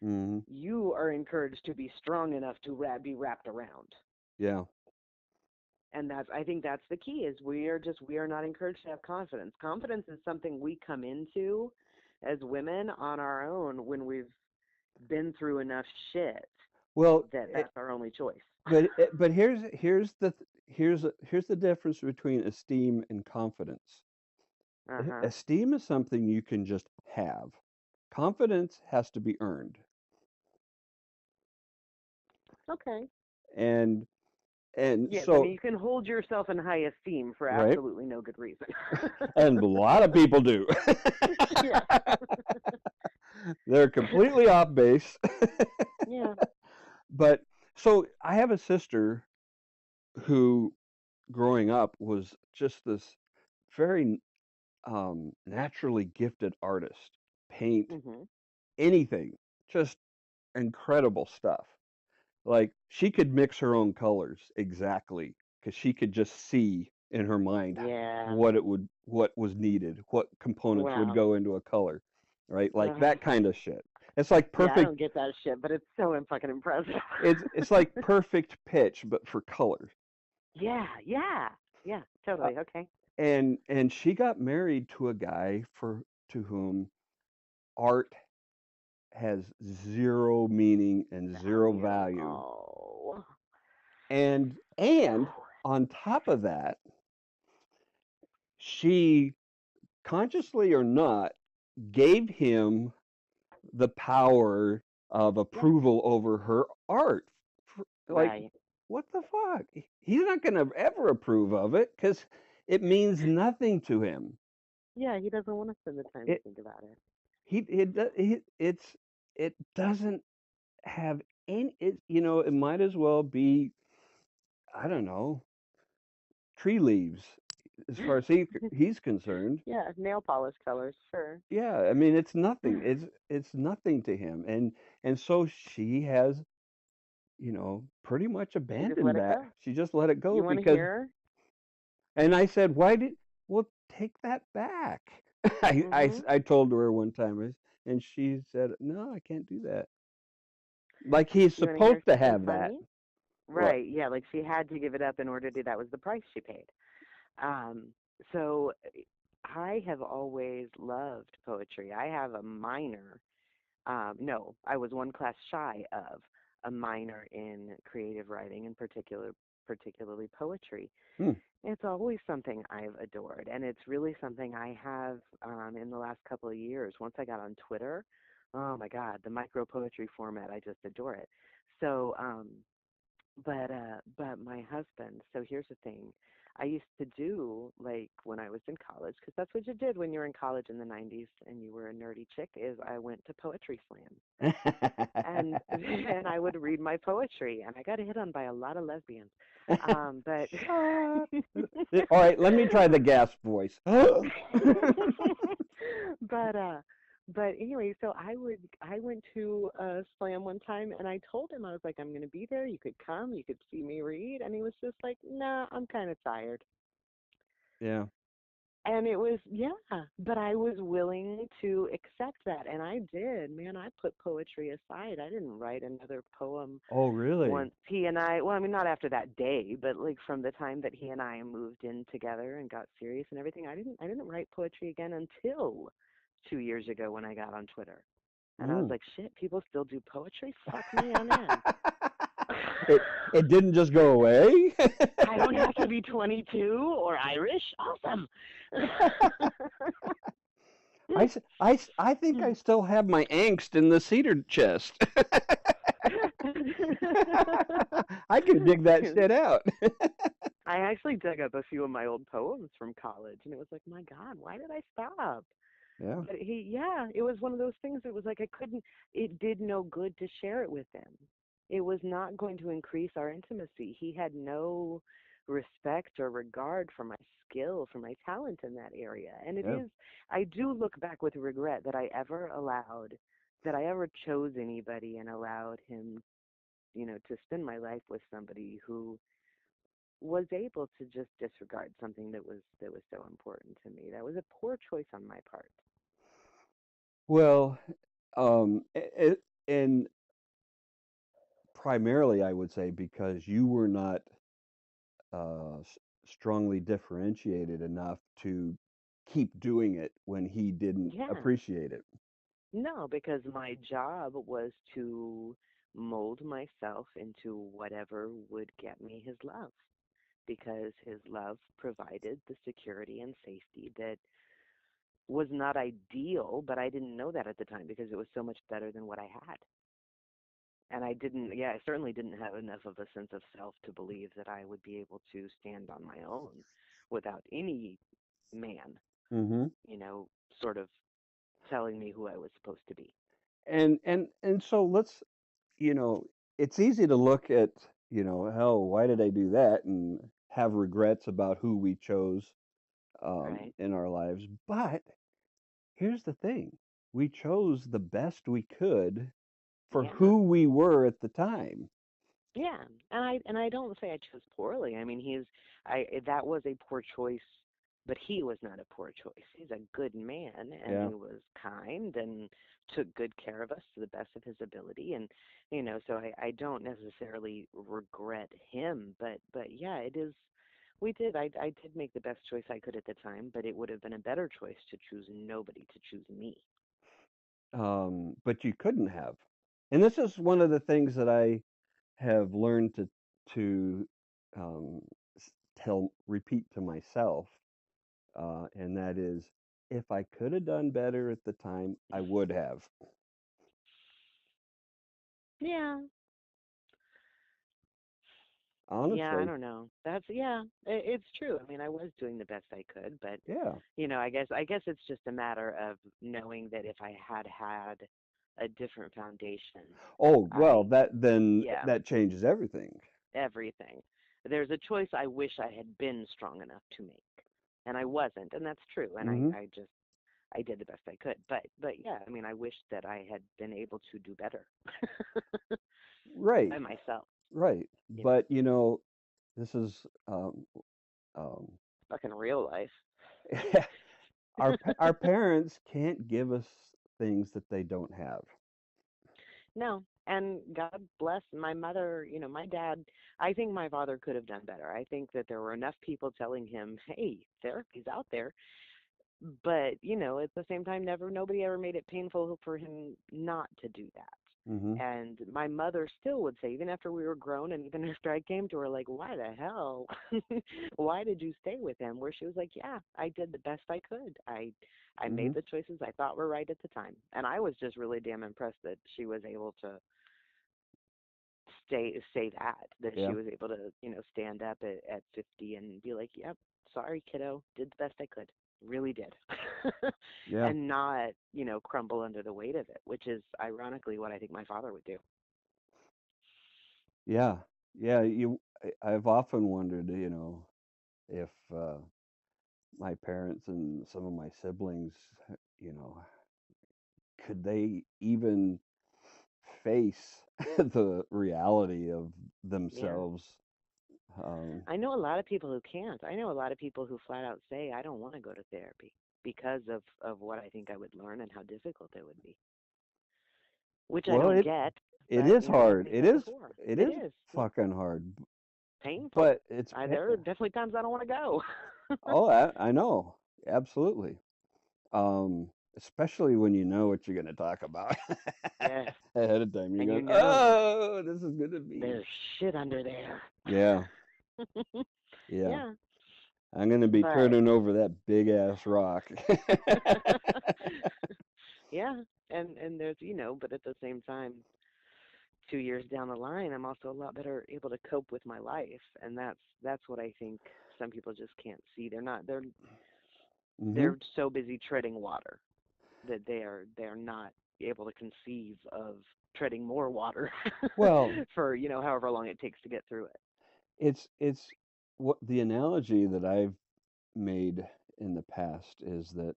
Hmm. You are encouraged to be strong enough to be wrapped around. Yeah. And I think that's the key is we are not encouraged to have confidence. Confidence is something we come into as women on our own when we've been through enough shit Well, that that's our only choice. but here's the difference between esteem and confidence. Uh-huh. Esteem is something you can just have. Confidence has to be earned. Okay. And And Yes, I mean so, you can hold yourself in high esteem for right, absolutely no good reason. and a lot of people do. Yes. They're completely off base. Yeah. But so I have a sister who, growing up, was just this very naturally gifted artist. Paint Mhm. anything, just incredible stuff. Like she could mix her own colors exactly because she could just see in her mind Yeah. what was needed, what components would Wow. go into a color, right? Like Ugh. that kind of shit. It's like Yeah, I perfect. don't get that shit, but it's so fucking impressive. It's like perfect pitch, but for color. Yeah, yeah, yeah, Uh, totally. Okay. and she got married to a guy for to whom art has zero meaning and zero Value. value. Oh. And on top of that, she, consciously or not, gave him the power of Yeah. approval over her art. Like, Right. what the fuck? He's not going to ever approve of it because it means nothing to him. Yeah, he doesn't want to spend the time to It think about it. it doesn't have any. It might as well be, I don't know, tree leaves as far as he's concerned. Yeah, nail polish colors, sure. Yeah, I mean it's nothing. It's nothing to him, and so she has, pretty much She just let abandoned it that. go. She just let it go You want to because, hear? and I said, why did, well, take that back. Mhm. I told her one time, and she said, no, I can't do that. Like he's You want to hear supposed to something have that. funny? What? Right. Yeah, like she had to give it up in order to, that was the price she paid. Um, so I have always loved poetry. I have a minor. No, I was one class shy of a minor in creative writing, in particularly poetry. Hmm. It's always something I've adored, and it's really something I have in the last couple of years. Once I got on Twitter, oh my God, the micro poetry format, I just adore it. So, but my husband, so here's the thing. I used to do, like when I was in college, because that's what you did when you were in college in the 90s and you were a nerdy chick, is I went to poetry slams. And and I would read my poetry, and I got hit on by a lot of lesbians. But Shut up. All right, let me try the gas voice. but anyway, so I went to a slam one time, and I told him, I was like, I'm going to be there, you could come, you could see me read, and he was just like, nah, I'm kind of tired. Yeah. And it was, yeah, but I was willing to accept that, and I did. Man, I put poetry aside. I didn't write another poem Oh, really? once he and I, well, I mean, not after that day, but like from the time that he and I moved in together and got serious and everything. I didn't write poetry again until 2 years ago when I got on Twitter. And I was Mm. like, shit, people still do poetry? Fuck me, I'm in. It didn't just go away. I don't have to be 22 or Irish. Awesome. I think I still have my angst in the cedar chest. I can dig that shit out. I actually dug up a few of my old poems from college, and it was like, my God, why did I stop? Yeah. But yeah, it was one of those things. It was like I couldn't, it did no good to share it with him. It was not going to increase our intimacy. He had no respect or regard for my skill, for my talent in that area. And it Yeah. is, I do look back with regret that I ever allowed, that I ever chose anybody and allowed him, to spend my life with somebody who was able to just disregard something that was so important to me. That was a poor choice on my part. Well, and primarily I would say because you were not strongly differentiated enough to keep doing it when he didn't Yeah. appreciate it. No, because my job was to mold myself into whatever would get me his love, because his love provided the security and safety that was not ideal, but I didn't know that at the time because it was so much better than what I had. And I didn't, yeah, I certainly didn't have enough of a sense of self to believe that I would be able to stand on my own without any man, Hmm. you know, sort of telling me who I was supposed to be. And so let's, you know, it's easy to look at, hell, why did I do that, and have regrets about who we chose Right? in our lives. But here's the thing: we chose the best we could for Yeah. who we were at the time. Yeah, and I don't say I chose poorly. I mean, that was a poor choice, but he was not a poor choice. He's a good man, and Yeah. he was kind and took good care of us to the best of his ability. And so I don't necessarily regret him, but yeah, it is. We did. I did make the best choice I could at the time, but it would have been a better choice to choose nobody, to choose me. But you couldn't have. And this is one of the things that I have learned to um, repeat to myself, and that is, if I could have done better at the time, I would have. Yeah, yeah, I Honestly, don't know. It's true. I mean, I was doing the best I could, but yeah. I guess it's just a matter of knowing that if I had had a different foundation, Oh, well, I yeah, that changes everything. everything. There's a choice I wish I had been strong enough to make, and I wasn't, and that's true. And I Hmm. I just I did the best I could, but yeah, I mean, I wish that I had been able to do better Right, by myself. right. You know, But this is um, fucking real life. our parents can't give us things that they don't have. No, and God bless my mother, my dad. I think my father could have done better. I think that there were enough people telling him, "Hey, therapy's out there." But, at the same time, nobody ever made it painful for him not to do that. Hmm. And my mother still would say, even after we were grown and even after I came to her, like, why the hell? Why did you stay with him? Where she was like, yeah, I did the best I could. I Hmm. made the choices I thought were right at the time. And I was just really damn impressed that she was able to say that she Yeah, was able to stand up at 50 and be like, yep, sorry kiddo, did the best I could, really did. yeah, And not crumble under the weight of it, which is ironically what I think my father would do. yeah, yeah. I've often wondered, if my parents and some of my siblings, you know, could they even face the reality of Yeah, themselves? Um, I know a lot of people who can't. I know a lot of people who flat out say I don't want to go to therapy because of what I think I would learn and how difficult it would be, which I well, don't get. it But is like hard. we said before, It it is is, yeah, fucking hard, painful. but it's There are definitely times I don't want to go. oh, I know, absolutely. Um, Especially when you know what you're going to talk about Yes, ahead of time. You're and going, oh, this is going to be. there's shit under there. Yeah, yeah. Yeah, I'm going to be but turning over that big ass rock. yeah, and there's but at the same time, 2 years down the line, I'm also a lot better able to cope with my life, and that's what I think some people just can't see. Hmm. They're so busy treading water that they're not able to conceive of treading more water Well, for however long it takes to get through it. it's what the analogy that I've made in the past is that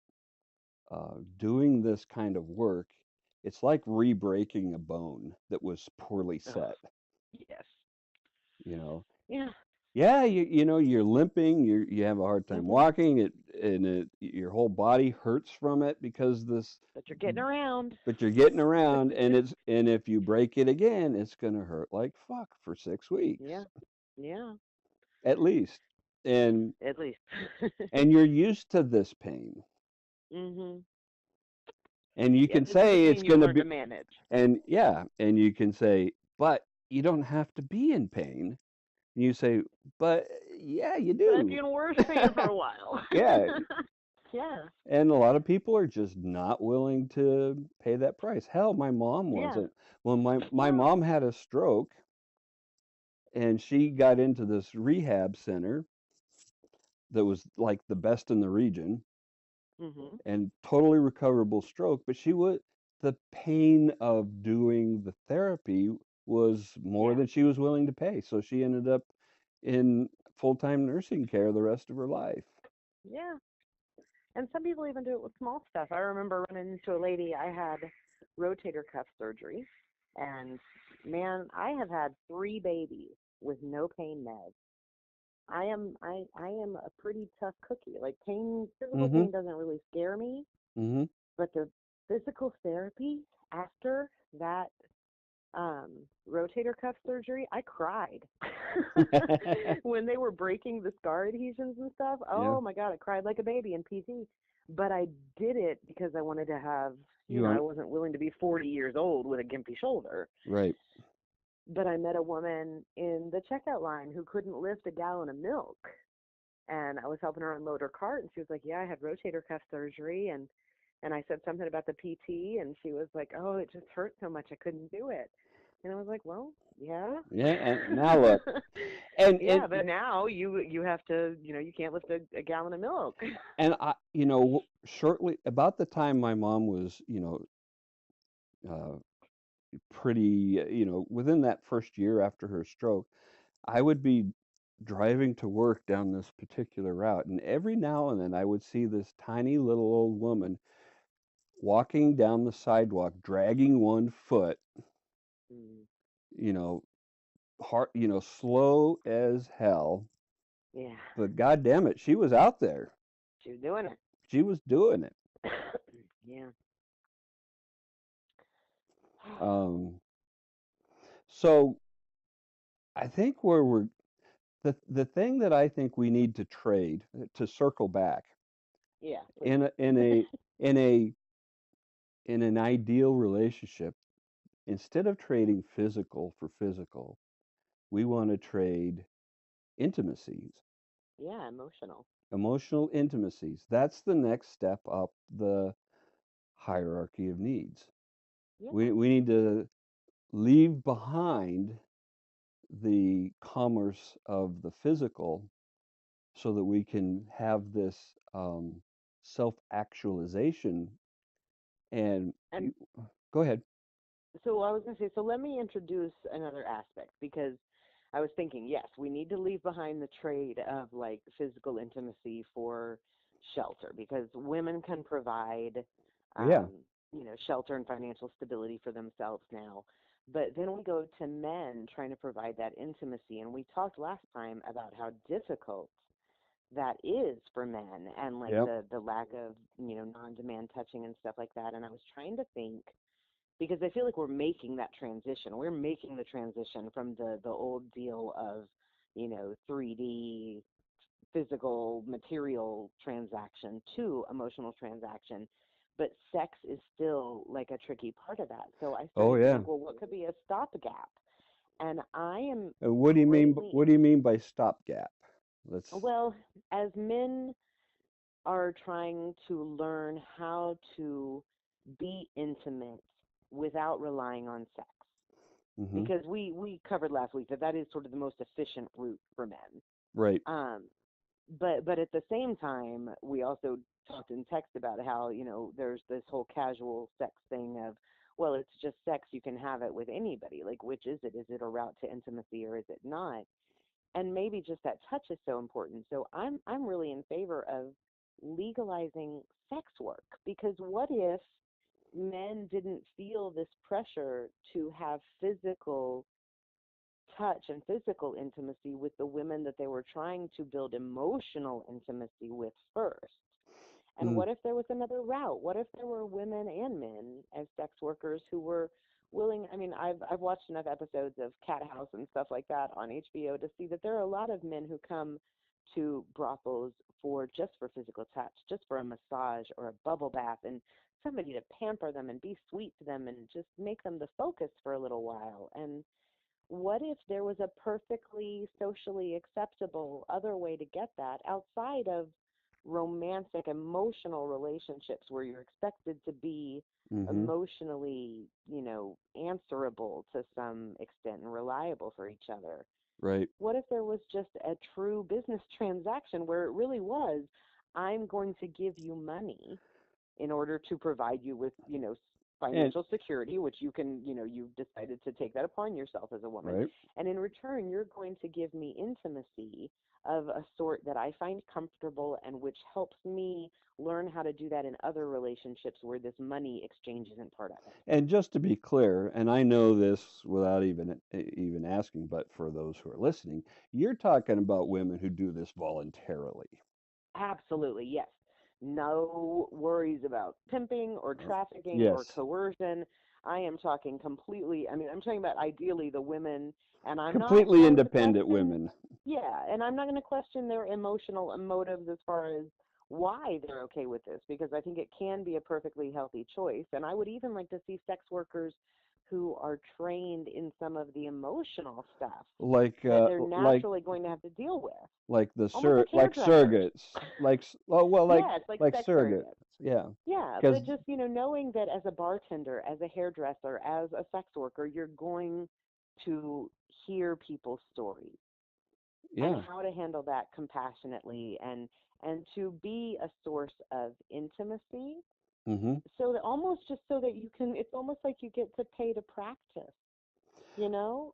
doing this kind of work, it's like re-breaking a bone that was poorly Oh, set. yes, You know, yeah, yeah, you're limping, you have a hard time mhm. walking, your whole body hurts from it because this, But you're getting around. but you're getting around, and if you break it again, it's gonna hurt like fuck for 6 weeks Yeah, yeah, at least, and at least. you're used to this pain, Mhm. and you Yep, can this is a say pain it's you've gonna learned be, to manage. and yeah, and you can say, but you don't have to be in pain. You say, but yeah, you But do. be in worse pain for a while. Yeah, Yeah. And a lot of people are just not willing to pay that price. Hell, my mom Yeah. wasn't. When my Well. mom had a stroke and she got into this rehab center that was like the best in the region Mhm. and totally recoverable stroke, but she would the pain of doing the therapy was more Yeah. than she was willing to pay. So she ended up in full-time nursing care the rest of her life. Yeah. And some people even do it with small stuff. I remember running into a lady. I had rotator cuff surgery, and man, I have had 3 babies with no pain meds. I am a pretty tough cookie. Like physical Mhm. pain doesn't really scare me, Mhm. but the physical therapy after that um rotator cuff surgery, I cried. When they were breaking the scar adhesions and stuff, Yeah. oh my God, I cried like a baby in PT. But I did it because I wanted to have, You I aren't wasn't willing to be 40 years old with a gimpy shoulder. right. But I met a woman in the checkout line who couldn't lift a gallon of milk. And I was helping her unload her cart, and she was like, "Yeah, I had rotator cuff surgery." And I said something about the PT, and she was like, "Oh, it just hurt so much I couldn't do it." And I was like, "Well, yeah." Yeah, and now look. And Yeah, but now you have to, you can't lift a gallon of milk. and I, shortly about the time my mom was, uh, pretty, within that first year after her stroke, I would be driving to work down this particular route, and every now and then I would see this tiny little old woman walking down the sidewalk, dragging one foot, Mm, you know, hard, slow as hell. yeah, But God damn it, she was out there. she was doing She was doing it. it. Yeah. Um, so I think where we're the thing that I think we need to trade to circle back Yeah, please. in a, in a in a in an ideal relationship, instead of trading physical for physical, we want to trade intimacies, Yeah, emotional. emotional intimacies. That's the next step up the hierarchy of needs. Yeah. We need to leave behind the commerce of the physical so that we can have this self actualization. And And go ahead. so I was going to say, so let me introduce another aspect because I was thinking, yes, we need to leave behind the trade of like physical intimacy for shelter because women can provide, Yeah, um, shelter and financial stability for themselves now. But then we go to men trying to provide that intimacy. And we talked last time about how difficult that is for men and like yep. the lack of, non-demand touching and stuff like that. And I was trying to think because I feel like we're making that transition. We're making the transition from the old deal of, 3D physical material transaction to emotional transaction. But sex is still like a tricky part of that. So I Oh started to yeah. think, well, what could be a stopgap? And I am And greatly, what do you mean by stopgap? Let's well, as men are trying to learn how to be intimate without relying on sex. hmm Because we covered last week that is sort of the most efficient route for men. right. Um, but at the same time, we also talked in text about how there's this whole casual sex thing of, well, it's just sex, you can have it with anybody. Like, which is it? Is it a route to intimacy or is it not? And maybe just that touch is so important. So I'm really in favor of legalizing sex work because what if men didn't feel this pressure to have physical touch and physical intimacy with the women that they were trying to build emotional intimacy with first? And Mm. what if there was another route? What if there were women and men as sex workers who were willing? I mean, I've watched enough episodes of Cat House and stuff like that on HBO to see that there are a lot of men who come to brothels for just for physical touch, just for a massage or a bubble bath and somebody to pamper them and be sweet to them and just make them the focus for a little while. And what if there was a perfectly socially acceptable other way to get that outside of romantic, emotional relationships where you're expected to be Mm-hmm. emotionally, answerable to some extent and reliable for each other. Right. What if there was just a true business transaction where it really was, I'm going to give you money in order to provide you with, And financial security, which you can, you've decided to take that upon yourself as a woman. right. And in return, you're going to give me intimacy of a sort that I find comfortable and which helps me learn how to do that in other relationships where this money exchange isn't part of it. And just to be clear, and I know this without even asking, but for those who are listening, you're talking about women who do this voluntarily. Absolutely, yes. No worries about pimping or trafficking or Yes. coercion. I am talking completely, I'm talking about ideally the women, and I'm not Completely going to independent question, women. yeah, and I'm not going to question their emotional motives as far as why they're okay with this, because I think it can be a perfectly healthy choice. And I would even like to see sex workers who are trained in some of the emotional stuff Like that uh they're like naturally going to have to deal with, like almost like like hairdressers. surrogates. Oh well, Yeah, it's like like sex surrogates. surrogates. Yeah. Yeah, Because but just, knowing that as a bartender, as a hairdresser, as a sex worker, you're going to hear people's stories and yeah. how to handle that compassionately and to be a source of intimacy, Mhm. so that almost just so that you can, it's almost like you get to pay to practice,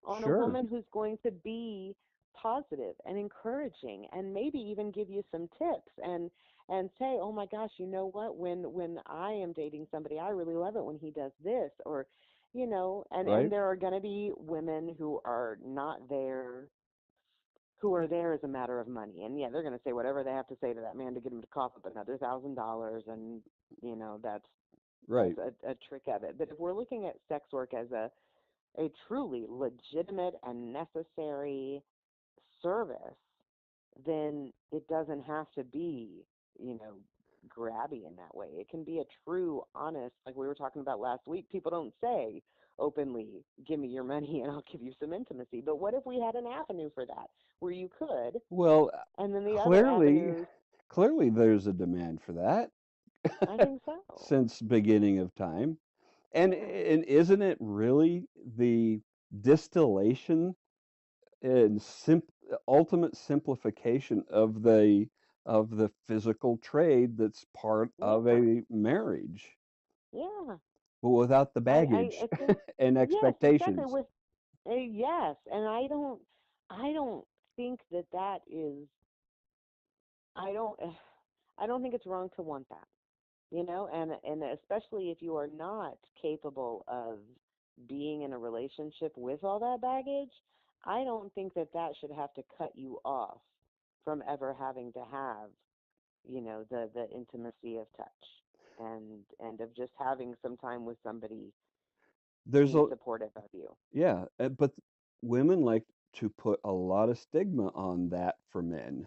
on a Sure. woman who's going to be positive and encouraging and maybe even give you some tips and say, oh my gosh, you know what, when I am dating somebody, I really love it when he does this, or and Right? there are going to be women who are not there, who are there as a matter of money. And yeah, they're going to say whatever they have to say to that man to get him to cough up another $1,000, and that's Right. a trick of it. But if we're looking at sex work as a truly legitimate and necessary service, then it doesn't have to be, you know, grabby in that way. It can be a true, honest, like we were talking about last week. People don't say openly, give me your money and I'll give you some intimacy. But what if we had an avenue for that where you could, Well, and then the other clearly avenues, clearly there's a demand for that I think so. since beginning of time. Yeah. And isn't it really the distillation and ultimate simplification of the physical trade that's part of Yeah. a marriage, Yeah. but without the I baggage think, and yes, exactly. expectations? With yes, and I don't think that is, I don't I don't think it's wrong to want that, and especially if you are not capable of being in a relationship with all that baggage, I don't think that should have to cut you off from ever having to have, the intimacy of touch and of just having some time with somebody There's being a supportive of you. yeah, but women like to put a lot of stigma on that for men.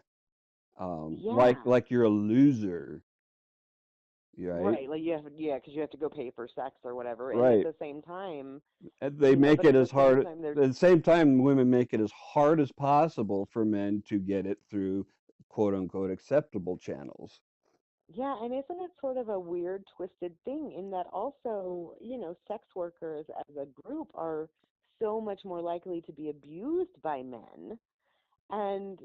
Yeah. Like you're a loser, right? Right, like you have, yeah, because you have to go pay for sex or whatever, and at Right. the same time, And they make but it at the as same hard. time, there's, At the same time, women make it as hard as possible for men to get it through quote unquote acceptable channels. yeah, and isn't it sort of a weird, twisted thing in that also, sex workers as a group are so much more likely to be abused by men, and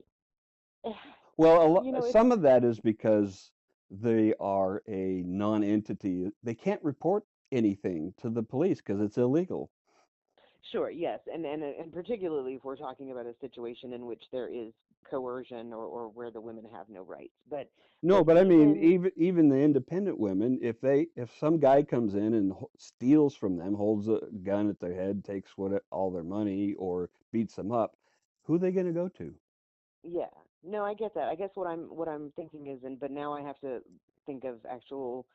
Well, it's some of that is because they are a non-entity. They can't report anything to the police because it's illegal. sure, yes, and particularly if we're talking about a situation in which there is coercion or where the women have no rights, No, but but I mean, even, even the independent women, if some guy comes in and steals from them, holds a gun at their head, takes all their money, or beats them up, who are they going to go to? yeah, no, I get that. I guess what I'm thinking is, and but now I have to think of actual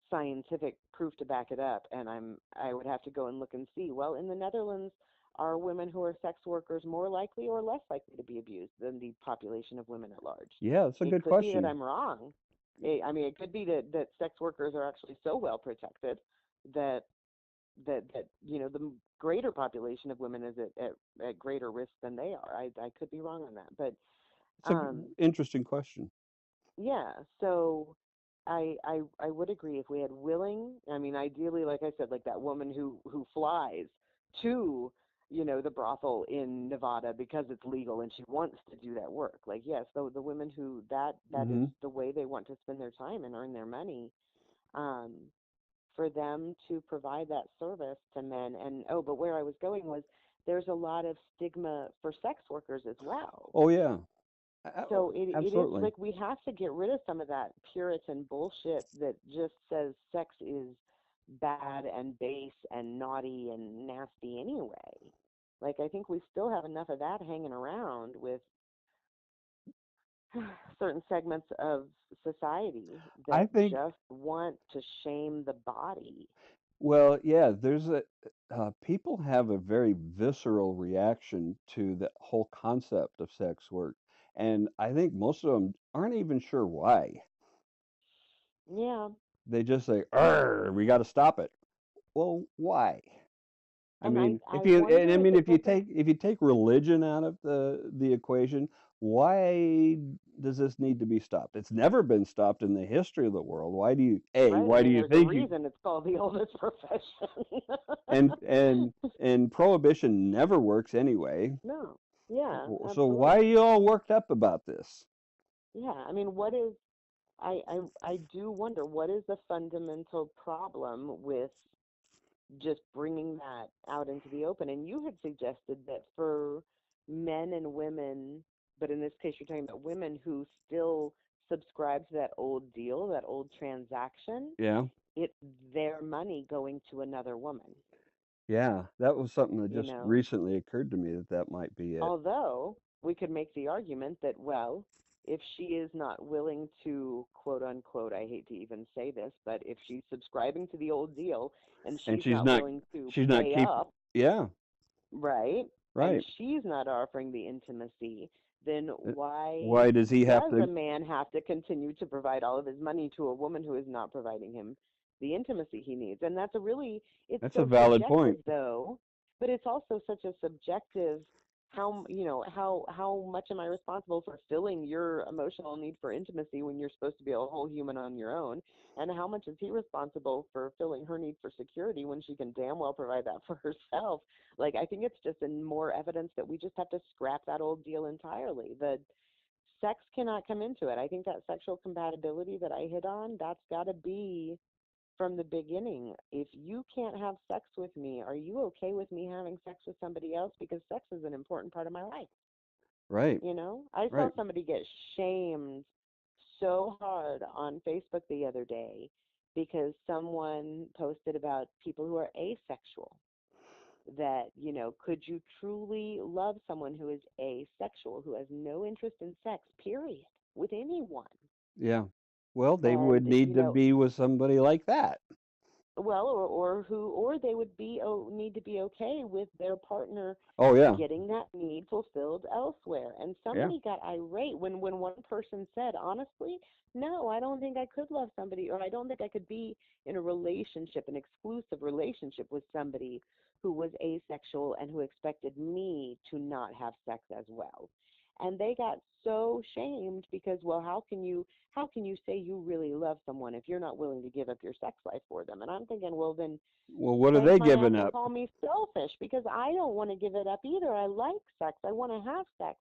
scientific proof to back it up, and I would have to go and look and see. Well, in the Netherlands, are women who are sex workers more likely or less likely to be abused than the population of women at large? Yeah, that's a It good could be that question. I'm wrong. It could be that sex workers are actually so well protected that the greater population of women is at greater risk than they are. I could be wrong on that, but It's a um interesting question. Yeah, so I would agree if we had willing, I mean ideally like I said, like that woman who flies to, the brothel in Nevada because it's legal and she wants to do that work. Like yes, the women who that is Hmm. the way they want to spend their time and earn their money. Um for them to provide that service to men. And oh, but where I was going was there's a lot of stigma for sex workers as well. Oh yeah, So it is absolutely. like we have to get rid of some of that Puritan bullshit that just says sex is bad and base and naughty and nasty anyway. Like I think we still have enough of that hanging around with certain segments of society that I think, just want to shame the body. well, yeah, people have a very visceral reaction to the whole concept of sex work, and I think most of them aren't even sure why. Yeah, They just say, "Arr, we got to stop it." Well, why? I and I mean, I wonder if if it's like a you take religion out of the equation, why does this need to be stopped? It's never been stopped in the history of the world. right. I Why do mean, you there's a think you reason it's called the oldest profession. and and and prohibition never works anyway. No, yeah, So why are absolutely. you all worked up about this? Yeah, I mean, what is I do wonder what is the fundamental problem with just bringing that out into the open? And you had suggested that for men and women, but in this case, you're talking about women who still subscribe to that old deal, that old transaction. Yeah, It's their money going to another woman, yeah, that was something that you just know? recently occurred to me that that might be it. Although we could make the argument that, well, if she is not willing to, quote unquote, I hate to even say this, but if she's subscribing to the old deal and And she's not willing to she's not pay keep, up, yeah, right, and right. she's not offering the intimacy, then Uh, why Why does he have does a to? man have to continue to provide all of his money to a woman who is not providing him the intimacy he needs? And that's a really, it's That's a so valid subjective point. though, but it's also such a subjective how much am I responsible for filling your emotional need for intimacy when you're supposed to be a whole human on your own? And how much is he responsible for filling her need for security when she can damn well provide that for herself? Like, I think it's just in more evidence that we just have to scrap that old deal entirely. The sex cannot come into it. I think that sexual compatibility that I hit on, that's got to be from the beginning. If you can't have sex with me, are you okay with me having sex with somebody else? Because sex is an important part of my life. Right, I saw right. somebody get shamed so hard on Facebook the other day because someone posted about people who are asexual. That, could you truly love someone who is asexual, who has no interest in sex, period, with anyone? Yeah. Well, they would And, need to be with somebody like that. well, or they would be need to be okay with their partner Oh yeah, getting that need fulfilled elsewhere. And yeah, somebody got irate when one person said, honestly, no, I don't think I could love somebody, or I don't think I could be in a relationship, an exclusive relationship with somebody who was asexual and who expected me to not have sex as well. And they got so shamed because, well, how can you say you really love someone if you're not willing to give up your sex life for them? And I'm thinking, well, then well, what are spank they my ass giving and up? call me selfish because I don't want to give it up either. I like sex. I want to have sex.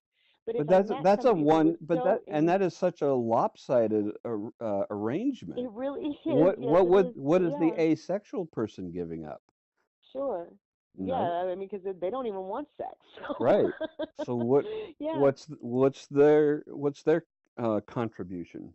But But if I met that's a somebody who was one. But so and in, that is such a lopsided it arrangement. really is. Yes, it is. What is the Yeah, asexual person giving up? sure. None. Yeah, I mean, because they don't even want sex. So, Right. So yeah, what's their contribution?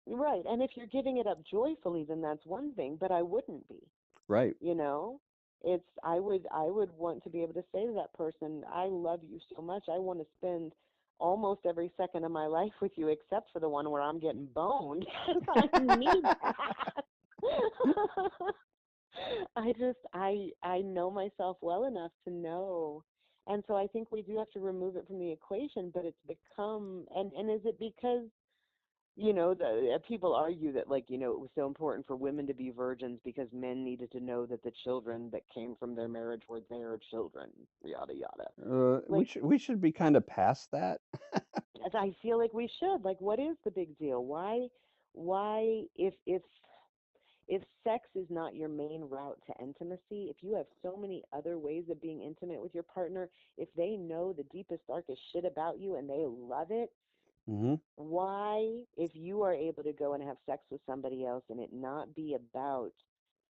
right. And if you're giving it up joyfully, then that's one thing. But I wouldn't be. Right. you know it's I would want to be able to say to that person, I love you so much, I want to spend almost every second of my life with you except for the one where I'm getting boned. I need that. I know myself well enough to know. And so I think we do have to remove it from the equation, but it's become, and is it because people argue that, like, it was so important for women to be virgins because men needed to know that the children that came from their marriage were their children, yada yada. We Like, should be kind of past that. I feel like we should. Like, what is the big deal? Why, if sex is not your main route to intimacy, if you have so many other ways of being intimate with your partner, if they know the deepest, darkest shit about you and they love it, Hmm. why, if you are able to go and have sex with somebody else and it not be about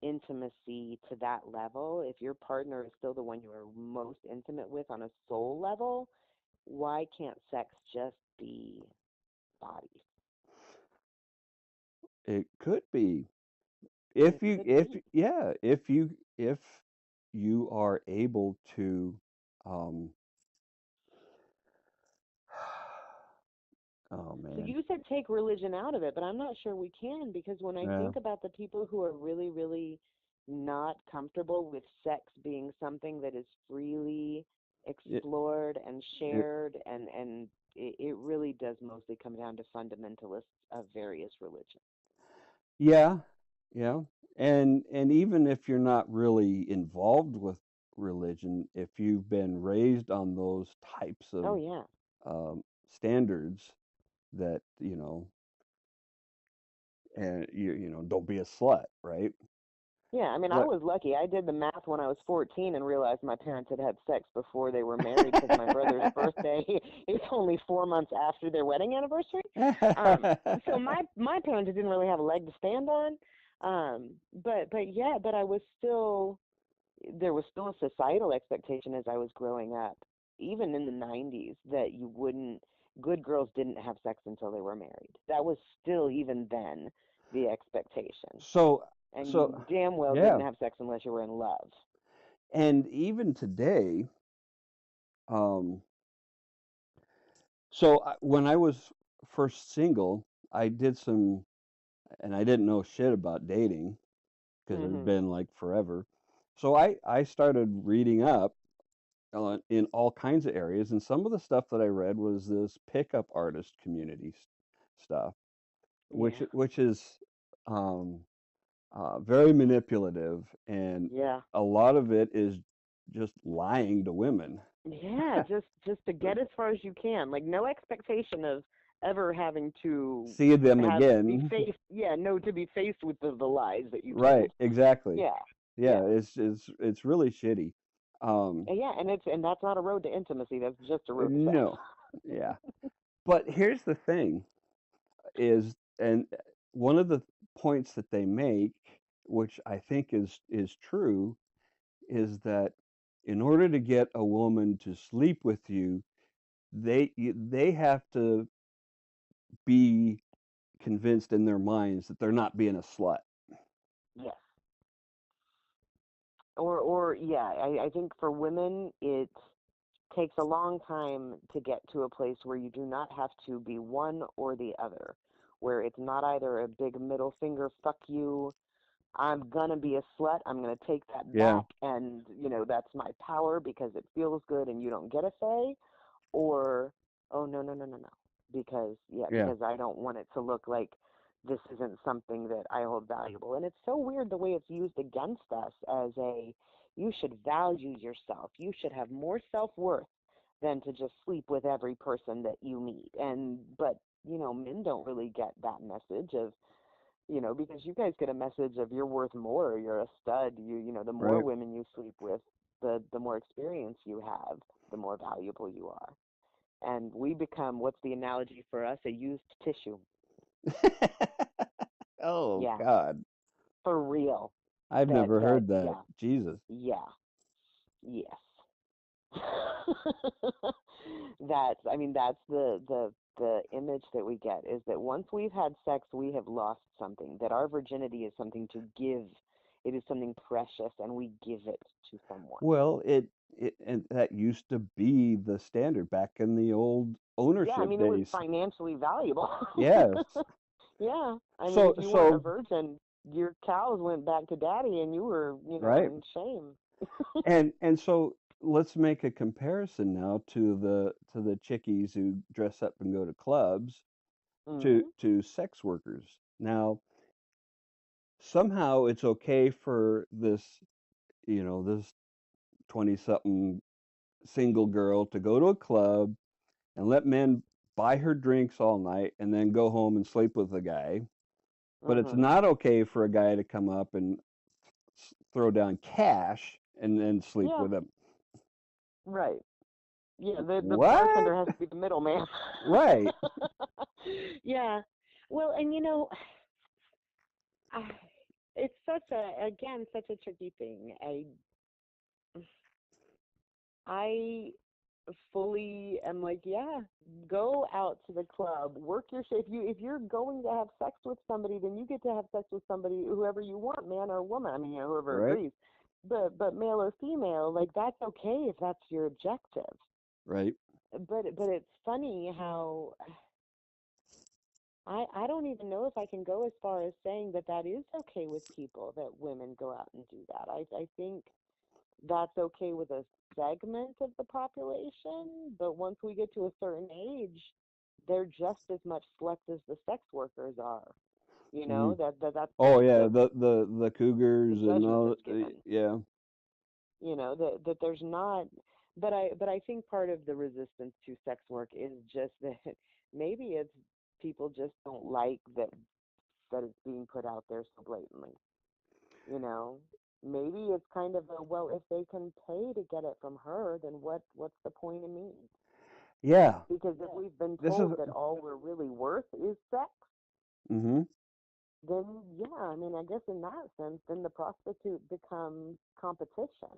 intimacy to that level, if your partner is still the one you are most intimate with on a soul level, why can't sex just be body? It could be. It could be. If you are able to, um, oh So man, you said take religion out of it, but I'm not sure we can, because when I yeah, think about the people who are really, really not comfortable with sex being something that is freely it, explored and it, shared, and it really does mostly come down to fundamentalists of various religions. yeah, yeah, and even if you're not really involved with religion, if you've been raised on those types Oh of yeah. standards that and don't be a slut, right? Yeah, I mean, I But was lucky. I did the math when I was 14 and realized my parents had had sex before they were married, because my brother's birthday is only 4 months after their wedding anniversary. Um, so my parents didn't really have a leg to stand on. But yeah, but I was still there was still a societal expectation as I was growing up, even in the 90s, that you wouldn't good girls didn't have sex until they were married. That was still, even then, the expectation. so And you so damn well yeah, didn't have sex unless you were in love. and even today, um, when I was first single, I did some, and I didn't know shit about dating because it had Mhm. been like forever. So I started reading up in all kinds of areas, and some of the stuff that I read was this pickup artist community stuff, which Yeah. which is um, very manipulative, and Yeah. a lot of it is just lying to women. Yeah, just to get as far as you can. Like, no expectation of ever having to See them have be again. faced, yeah, no, to be faced with the lies that you Right, told. exactly. Yeah. Yeah, Yeah. it's really shitty. Um, Yeah, and that's not a road to intimacy. That's just a road to sex. no, yeah. But here's the thing is, and one of the points that they make, which I think is true, is that in order to get a woman to sleep with you, they have to be convinced in their minds that they're not being a slut. Yes. Or yeah, I think for women it takes a long time to get to a place where you do not have to be one or the other, where it's not either a big middle finger, fuck you, I'm gonna be a slut, I'm gonna take that Yeah, back, and that's my power because it feels good and you don't get a say, or oh no, no, no, no, no, because yeah, yeah, because I don't want it to look like this isn't something that I hold valuable. And it's so weird the way it's used against us as a, you should value yourself, you should have more self-worth than to just sleep with every person that you meet. And but men don't really get that message of, because you guys get a message of you're worth more, you're a stud, the more right. women you sleep with, the more experience you have, the more valuable you are. And we become, what's the analogy for us? A used tissue. Oh Yeah, God, for real. I've never That heard that. yeah, Jesus. yeah, yes. That's the image that we get, is that once we've had sex, we have lost something. That our virginity is something to give. It is something precious, and we give it to someone. Well, it and that used to be the standard back in the old Yeah, ownership it was days. financially valuable. Yes. Yeah, So if you weren't a so virgin, your cows went back to daddy, and you were, right. in shame. And so let's make a comparison now to the chickies who dress up and go to clubs. Mhm. to sex workers. Now, somehow it's okay for this 20 something single girl to go to a club and let men buy her drinks all night and then go home and sleep with the guy. But it's Mhm. not okay for a guy to come up and throw down cash and then sleep Yeah. with him. Right. Yeah. The What? bartender has to be the middleman. Right. Yeah. Well, and I, it's such a again such a tricky thing. I fully am like, yeah, go out to the club, work your shit. If you're going to have sex with somebody, then you get to have sex with somebody, whoever you want, man or woman. I mean, whoever Right. agrees. But male or female, like that's okay if that's your objective. Right. But it's funny how I don't even know if I can go as far as saying that that is okay with people that women go out and do that. I think that's okay with a segment of the population, but once we get to a certain age, they're just as much slept as the sex workers are. You Hmm. know that's Oh the yeah, the the cougars and judgment all. that's given. Yeah. That there's not, but I think part of the resistance to sex work is just that maybe it's people just don't like that it's being put out there so blatantly. You know, maybe it's kind of a, well, if they can pay to get it from her, then what's the point of me? Yeah. Because if we've been This is. told that all we're really worth is sex, Hmm. then yeah, I mean, I guess in that sense, then the prostitute becomes competition.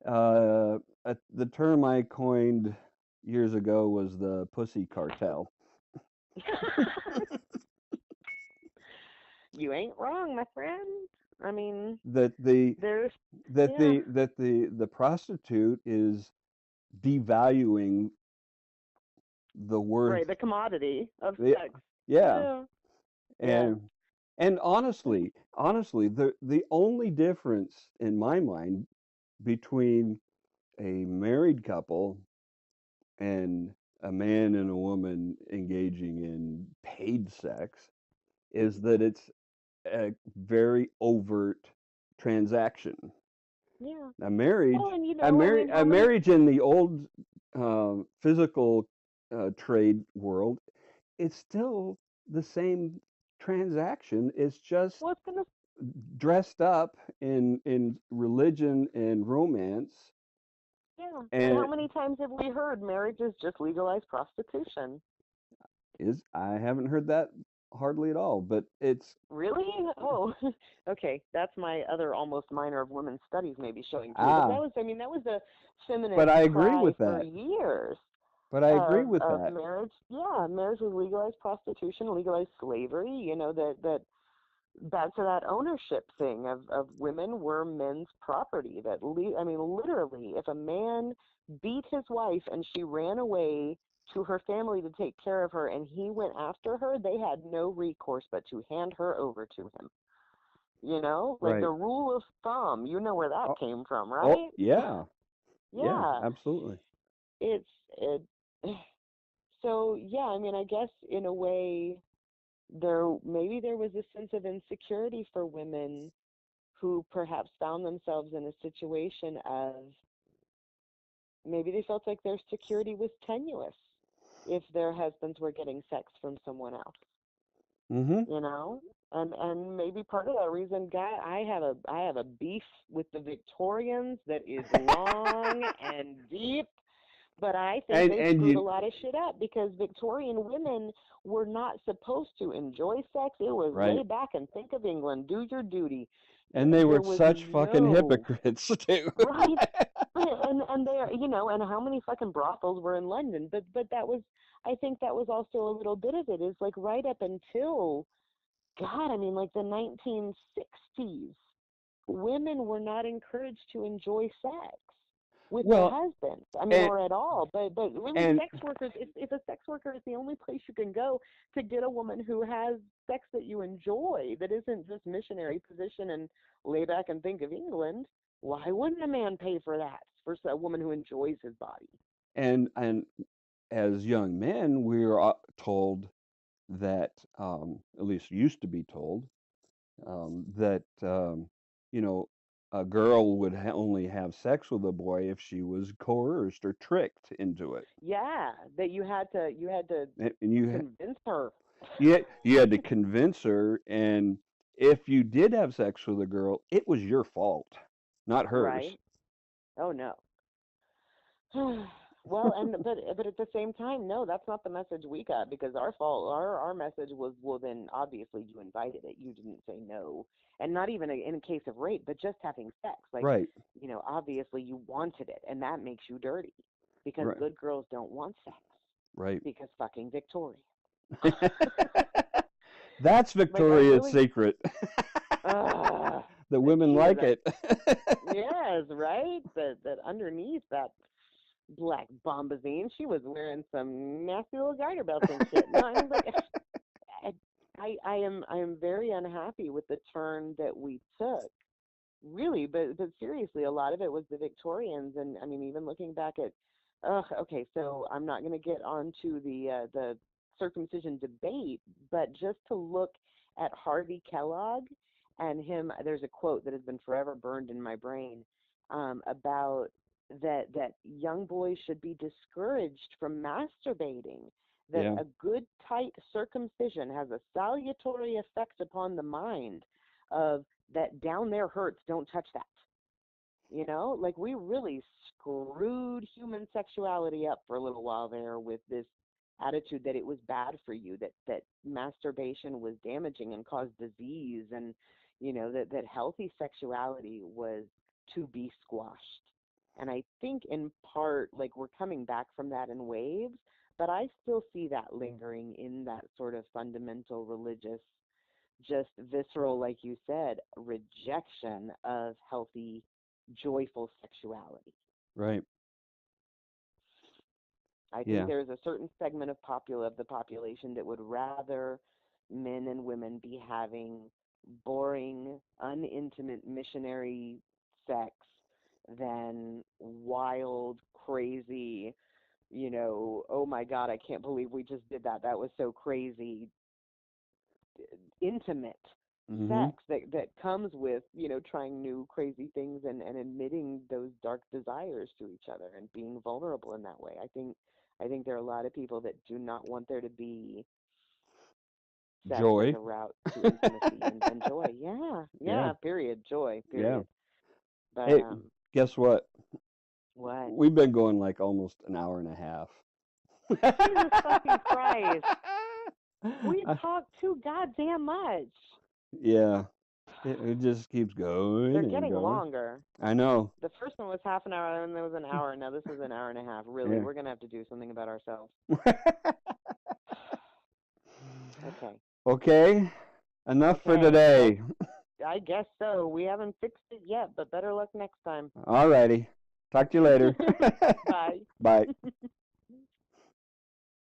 The term I coined years ago was the pussy cartel. You ain't wrong, my friend. I mean, That the there's that yeah, the prostitute is devaluing the worth. right, the commodity of Yeah, sex. yeah, Yeah, yeah. and honestly, the only difference in my mind between a married couple and a man and a woman engaging in paid sex is that it's a very overt transaction. Yeah. A Well, marriage, and I a mean, how a many? marriage in the old physical trade world, it's still the same transaction. It's just What's gonna? dressed up in religion and romance. Yeah. And how And many times have we heard marriage is just legalized prostitution? is I haven't heard that hardly at all, but it's Really? Oh, okay. That's my other almost minor of women's studies maybe showing through. But that ah. was, I mean, that was a But feminist I agree cry with for that. years But I agree of with that. marriage. Yeah, marriage was legalized prostitution, legalized slavery. That back to that ownership thing of women were men's property. I mean, literally, if a man beat his wife and she ran away to her family to take care of her and he went after her, they had no recourse but to hand her over to him. Like the Right. rule of thumb, you know where that Oh, came from, oh right? yeah. Yeah, Yeah, absolutely. it's it. So yeah, I mean, I guess in a way, there was a sense of insecurity for women who perhaps found themselves in a situation of maybe they felt like their security was tenuous if their husbands were getting sex from someone else, Mhm. you know? And maybe part of that reason, guy, I have a beef with the Victorians that is long and deep, but I think they And screwed a you lot of shit up because Victorian women were not supposed to enjoy sex. It was right. lay back and think of England, do your duty. And they were There was such fucking no hypocrites too. right, and they and how many fucking brothels were in London? But that was, I think that was also a little bit of it. Is like right up until God, I mean, like the 1960s, women were not encouraged to enjoy sex with their Well, husbands. I mean, and or at all. But really, and sex workers. If a sex worker is the only place you can go to get a woman who has sex that you enjoy, that isn't just missionary position and lay back and think of England, why wouldn't a man pay for that for a woman who enjoys his body? and as young men, we were told that at least used to be told that you know a girl would only have sex with a boy if she was coerced or tricked into it. Yeah, that you had to And you convince her. you had to convince her, and if you did have sex with a girl, it was your fault, not Right? hers. Oh no. Well, but at the same time, no, that's not the message we got, because our fault, our message was, well, then obviously you invited it, you didn't say no, and not even in a case of rape, but just having sex, like, Right, obviously you wanted it, and that makes you dirty, because right, good girls don't want sex, right. because fucking Victoria. That's Like I Victoria's really, Secret. The that women she was like a, it. yes, right, that underneath that black bombazine, she was wearing some nasty little garter belts and shit. No, I mean, like, I am very unhappy with the turn that we took, really. But seriously, a lot of it was the Victorians, and I mean, even looking back at, okay, so I'm not going to get onto the circumcision debate, but just to look at Harvey Kellogg and him, there's a quote that has been forever burned in my brain, about that young boys should be discouraged from masturbating, that Yeah, a good tight circumcision has a salutary effect upon the mind, of that down there hurts, don't touch that. Like, we really screwed human sexuality up for a little while there with this attitude that it was bad for you, that masturbation was damaging and caused disease, and that healthy sexuality was to be squashed. And I think in part, like, we're coming back from that in waves, but I still see that lingering in that sort of fundamental religious, just visceral, like you said, rejection of healthy, joyful sexuality. right. I think Yeah, there's a certain segment of the population that would rather men and women be having boring, unintimate missionary sex than wild, crazy, oh my God, I can't believe we just did that. That was so crazy, intimate hmm sex that comes with trying new crazy things, and admitting those dark desires to each other and being vulnerable in that way. I think there are a lot of people that do not want there to be sex as joy. a route to intimacy and joy. Yeah, Yeah, yeah, period, joy, yeah. period. But Hey, guess what? what? We've been going like almost an hour and a half. Jesus fucking Christ, we Uh, talk too goddamn much. yeah, it just keeps They're going and getting going. longer. I know. The first one was half an hour, and then there was an hour. Now this is an hour and a half. Really, Yeah. we're gonna have to do something about ourselves. Okay. Okay, enough for Okay. Well, today. I guess so. We haven't fixed it yet, but better luck next time. Alrighty. Talk to you later. Bye. Bye.